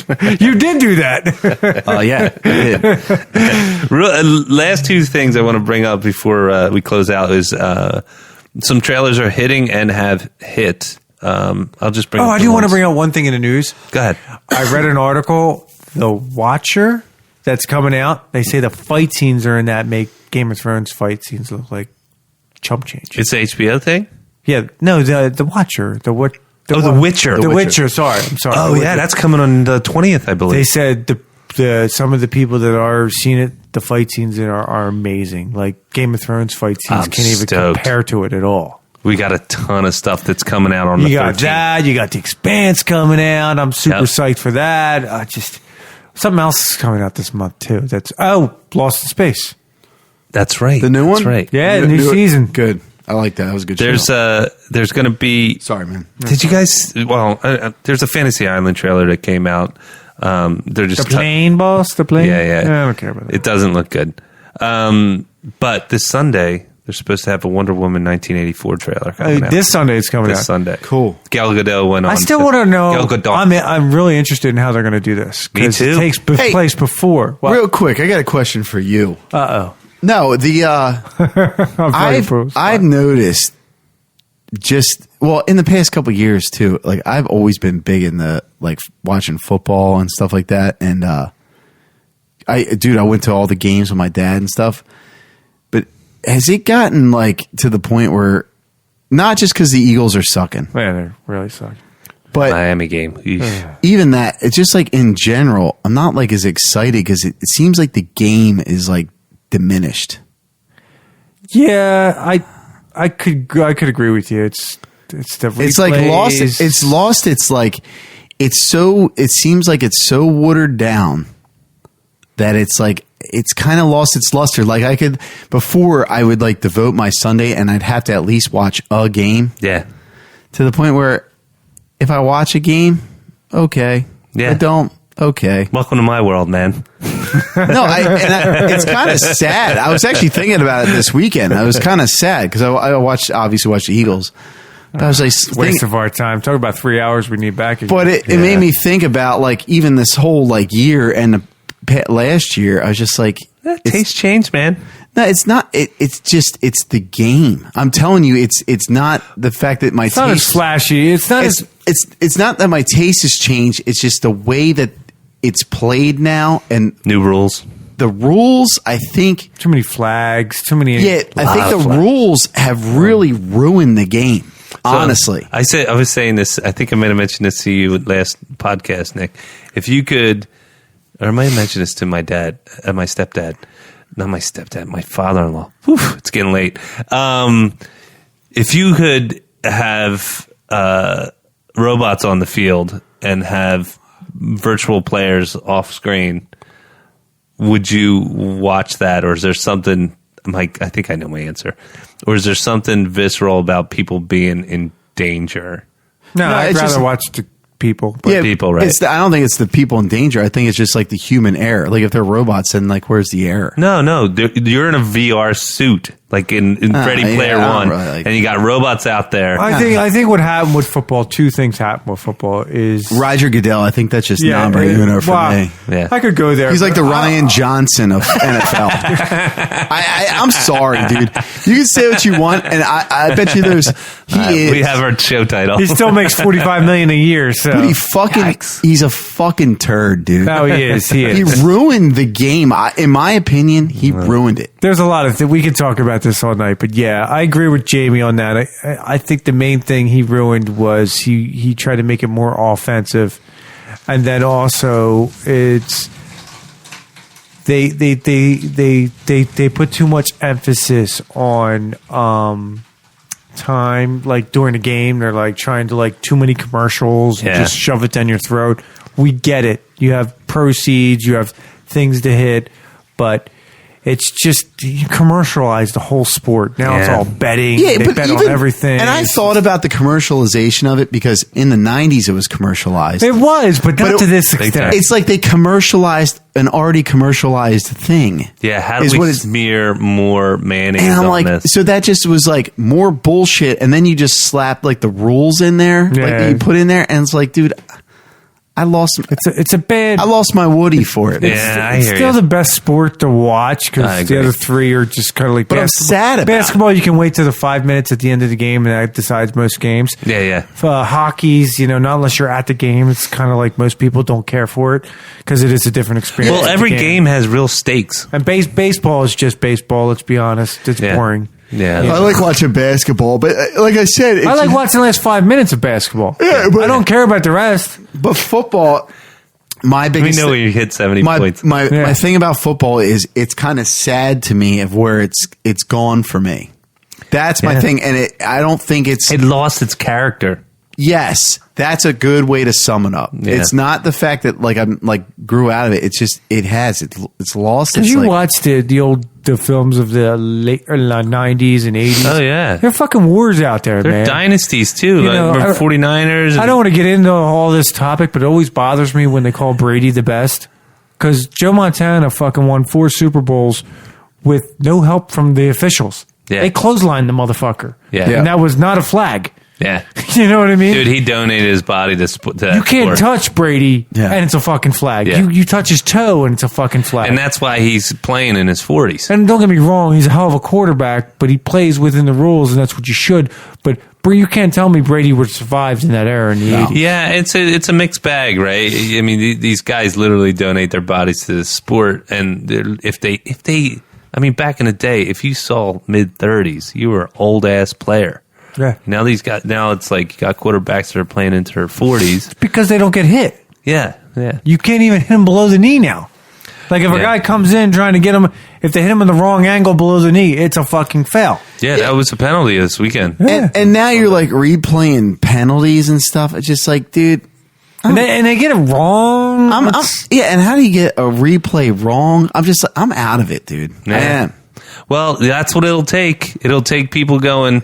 S3: You did do that.
S2: Oh, yeah. I did.
S1: Last two things I want to bring up before we close out is some trailers are hitting and have hit. I'll just bring.
S3: I do want to bring out one thing in the news.
S1: Go ahead.
S3: I read an article, The Watcher, that's coming out. They say the fight scenes are in that make Game of Thrones fight scenes look like chump change.
S1: It's an HBO thing.
S3: Yeah, no, the Watcher, The Witcher.
S1: The
S3: The
S1: Witcher.
S3: Witcher. Sorry, I'm sorry.
S1: Oh
S3: The
S1: yeah,
S3: Witcher.
S1: that's coming on the 20th, I believe.
S3: They said the some of the people that are seeing it, the fight scenes in are amazing. Like Game of Thrones fight scenes
S1: I'm
S3: can't even
S1: stoked.
S3: compare to it at all.
S1: We got a ton of stuff that's coming out on the
S3: You got
S1: 13th.
S3: that. You got The Expanse coming out. I'm super psyched for that. Just something else is coming out this month too. That's Lost in Space.
S1: That's right.
S2: The new one?
S1: That's right.
S3: Yeah, the new season.
S2: Good. I like that. That was a good show.
S1: There's going to be.
S2: Sorry, man.
S1: Did you guys? Well, there's a Fantasy Island trailer that came out. They're just
S3: The plane, boss. The plane.
S1: Yeah.
S3: I don't care about that.
S1: It doesn't look good. But this Sunday, they're supposed to have a Wonder Woman 1984 trailer coming out.
S3: This Sunday it's coming
S1: This
S3: out.
S1: Sunday.
S2: Cool.
S1: Gal Gadot went on.
S3: I still want to know.
S1: Gal Gadot.
S3: I'm really interested in how they're going to do this.
S1: Me
S3: 'cause
S1: too.
S3: It takes place before. What?
S2: Real quick, I got a question for you.
S3: Uh-oh.
S2: No, I've noticed in the past couple of years too, like I've always been big in the like watching football and stuff like that. And I went to all the games with my dad and stuff. But has it gotten like to the point where not just because the Eagles are sucking,
S3: Man, they're really sucking.
S2: but
S1: Miami game. Eesh.
S2: even that, it's just like in general, I'm not like as excited because it seems like the game is like diminished.
S3: Yeah, I could agree with you. It's the replays.
S2: It's like lost. It's lost. It's like it seems like it's so watered down that it's like it's kind of lost its luster. Like before I would like devote my Sunday and I'd have to at least watch a game.
S1: Yeah.
S2: To the point where if I watch a game, okay.
S1: Yeah.
S2: I don't. Okay.
S1: Welcome to my world, man.
S2: It's kind of sad. I was actually thinking about it this weekend. I was kind of sad because I obviously watched the Eagles. But I was like,
S3: waste of our time. Talk about 3 hours we need back again.
S2: but it made me think about like even this whole like year and last year. I was just like,
S1: Taste change, man.
S2: no, it's not. It's just the game. I'm telling you, it's not the fact that my
S3: it's not as flashy. It's not as
S2: it's not that my taste has changed. It's just the way that it's played now and
S1: New rules.
S2: the rules. I think.
S3: too many flags. Too many.
S2: Yeah, I think the rules have really ruined the game. Honestly,
S1: I was saying this. I think I might have mentioned this to you last podcast, Nick. If you could, or I might have mentioned this to my dad, my stepdad, not my stepdad, my father-in-law. Whew, it's getting late. If you could have robots on the field and have virtual players off screen, would you watch that, or is there something? I think I know my answer. Or is there something visceral about people being in danger?
S3: No, I'd
S2: it's
S3: rather
S2: just-
S3: watch the people.
S1: people, right?
S2: I don't think it's the people in danger. I think it's just like the human error. Like if they're robots, then like where's the error?
S1: No, you're in a VR suit, like in Ready
S2: yeah,
S1: Player
S2: I don't
S1: One,
S2: really like
S1: and you got robots out there.
S3: I think what happened with football. Two things happened with football is
S2: Roger Goodell. I think that's just non-brainer for me.
S1: Yeah.
S3: I could go there.
S2: He's like the
S3: but
S2: Ryan Johnson of NFL. I'm sorry, dude. You can say what you want, and I bet you there's
S1: We have our show title.
S3: He still makes $45 million a year. So
S2: Dude, he's a fucking turd, dude.
S3: no, he is. He
S2: He
S3: is.
S2: ruined the game. In my opinion, he ruined it.
S3: There's a lot of we could talk about this all night, but yeah, I agree with Jamie on that. I think the main thing he ruined was he tried to make it more offensive, and then also it's they put too much emphasis on time, like during the game. They're like trying to like too many commercials, and just shove it down your throat. We get it. You have proceeds, you have things to hit, but It's just you commercialize the whole sport. Now it's all betting.
S2: Yeah,
S3: they
S2: but
S3: bet on everything.
S2: And I thought about the commercialization of it because in the 90s it was commercialized.
S3: It was, but not to this extent.
S2: It's like they commercialized an already commercialized thing.
S1: Yeah, how do we smear more mayonnaise
S2: and I'm
S1: on
S2: like,
S1: this?
S2: so that just was like more bullshit, and then you just slap like the rules in there, like that you put in there, and it's like, dude, I lost.
S3: It's a bad.
S2: I lost my Woody for it.
S3: It's still the best sport to watch because the other three are just kind of like.
S2: But I'm sad about
S3: basketball. You can wait till the 5 minutes at the end of the game, and that decides most games.
S1: Yeah.
S3: Hockey's, not unless you're at the game. It's kind of like most people don't care for it because it is a different experience.
S1: Well, every game has real stakes,
S3: and baseball is just baseball. Let's be honest. It's boring.
S1: Yeah,
S2: I like watching basketball, but like I said,
S3: I like watching the last 5 minutes of basketball.
S2: Yeah, but
S3: I don't care about the rest.
S2: But football, my biggest.
S1: We know when you hit 70 points.
S2: My thing about football is it's kind of sad to me of where it's gone for me. That's my thing, and I don't think it
S1: lost its character.
S2: Yes, that's a good way to sum it up.
S1: Yeah.
S2: It's not the fact that I'm grew out of it. It's just it's lost.
S3: Did you watch the films of the late 90s and 80s?
S1: Oh yeah,
S3: there are fucking wars out there,
S1: man. Dynasties too, like 49ers.
S3: I don't want to get into all this topic, but it always bothers me when they call Brady the best because Joe Montana fucking won 4 Super Bowls with no help from the officials.
S1: Yeah.
S3: They clotheslined the motherfucker.
S1: Yeah.
S3: And that was not a flag.
S1: Yeah.
S3: You know what I mean?
S1: Dude, he donated his body to
S3: you can't touch Brady and it's a fucking flag.
S1: Yeah.
S3: You touch his toe and it's a fucking flag.
S1: And that's why he's playing in his 40s.
S3: And don't get me wrong, he's a hell of a quarterback, but he plays within the rules and that's what you should. But you can't tell me Brady would have survived in that era in the 80s.
S1: Yeah, it's a mixed bag, right? I mean, these guys literally donate their bodies to the sport, and if they, I mean, back in the day, if you saw mid-30s, you were an old-ass player.
S3: Yeah.
S1: Now it's like you got quarterbacks that are playing into their 40s.
S3: It's because they don't get hit.
S1: Yeah.
S3: You can't even hit him below the knee now. Like if a guy comes in trying to get him, if they hit him in the wrong angle below the knee, it's a fucking foul.
S1: Yeah, that was a penalty this weekend.
S2: Yeah. And now you're like replaying penalties and stuff. It's just like, dude.
S3: And they get it wrong.
S2: And how do you get a replay wrong? I'm out of it, dude.
S1: Yeah.
S2: I am.
S1: Well, that's what it'll take. It'll take people going,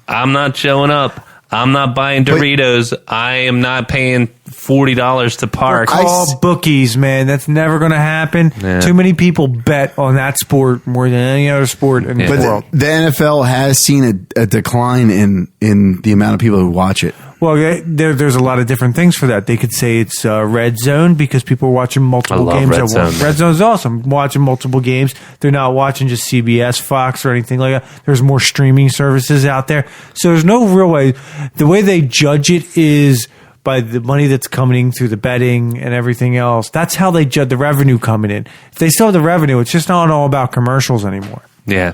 S1: I'm not showing up. I'm not buying Doritos. I am not paying $40 to park.
S3: Call bookies, man. That's never going to happen.
S1: Yeah.
S3: Too many people bet on that sport more than any other sport in the world.
S2: The NFL has seen a decline in the amount of people who watch it.
S3: Well, there's a lot of different things for that. They could say it's red zone because people are watching multiple games at once. Red zone's awesome. Watching multiple games. They're not watching just CBS, Fox, or anything like that. There's more streaming services out there. So there's no real way. The way they judge it is by the money that's coming in through the betting and everything else. That's how they judge the revenue coming in. If they still have the revenue, it's just not all about commercials anymore.
S1: Yeah.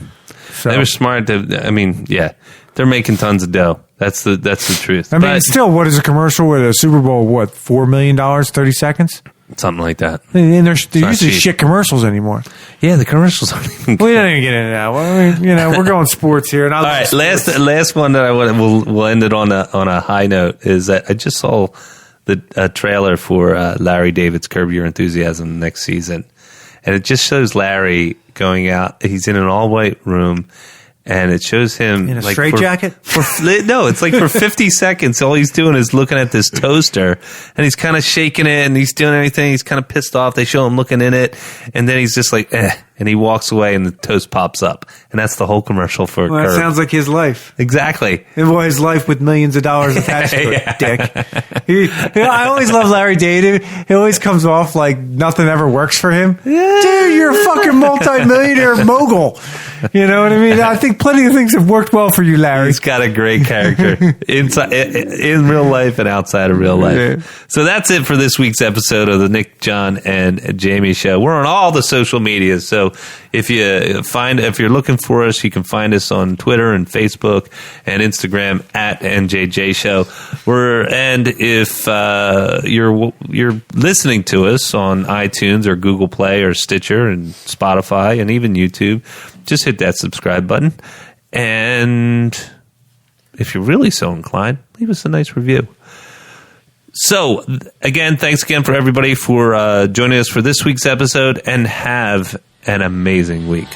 S3: So.
S1: They were smart. They're making tons of dough. That's the truth.
S3: I mean, still, what is a commercial with a Super Bowl? What, $4 million, 30 seconds?
S1: Something like that.
S3: And they're using shit commercials anymore.
S1: Yeah, the commercials aren't even good.
S3: We don't even get into that. Well, I mean, we're going sports here. And
S1: all right, last one that we'll end it on a high note is that I just saw the trailer for Larry David's Curb Your Enthusiasm next season, and it just shows Larry going out. He's in an all white room. And it shows him
S3: in a straitjacket.
S1: No, it's like for 50 seconds. All he's doing is looking at this toaster, and he's kind of shaking it, and he's doing everything. He's kind of pissed off. They show him looking in it, and then he's just like, and he walks away, and the toast pops up, and that's the whole commercial for.
S3: Well, that sounds like his life.
S1: Exactly.
S3: Well, his life with millions of dollars attached to it, dick. I always love Larry David. He always comes off like nothing ever works for him. Yeah. Dude, you're a fucking multi-millionaire mogul. You know what I mean? I think plenty of things have worked well for you, Larry.
S1: He's got a great character inside, in real life and outside of real life. Yeah. So that's it for this week's episode of the Nick, Jon, and Jamie show. We're on all the social medias. So if you're looking for us, you can find us on Twitter and Facebook and Instagram at NJJ Show. And if you're listening to us on iTunes or Google Play or Stitcher and Spotify and even YouTube, just hit that subscribe button. And if you're really so inclined, leave us a nice review. So, again, thanks again for everybody for joining us for this week's episode, and have an amazing week.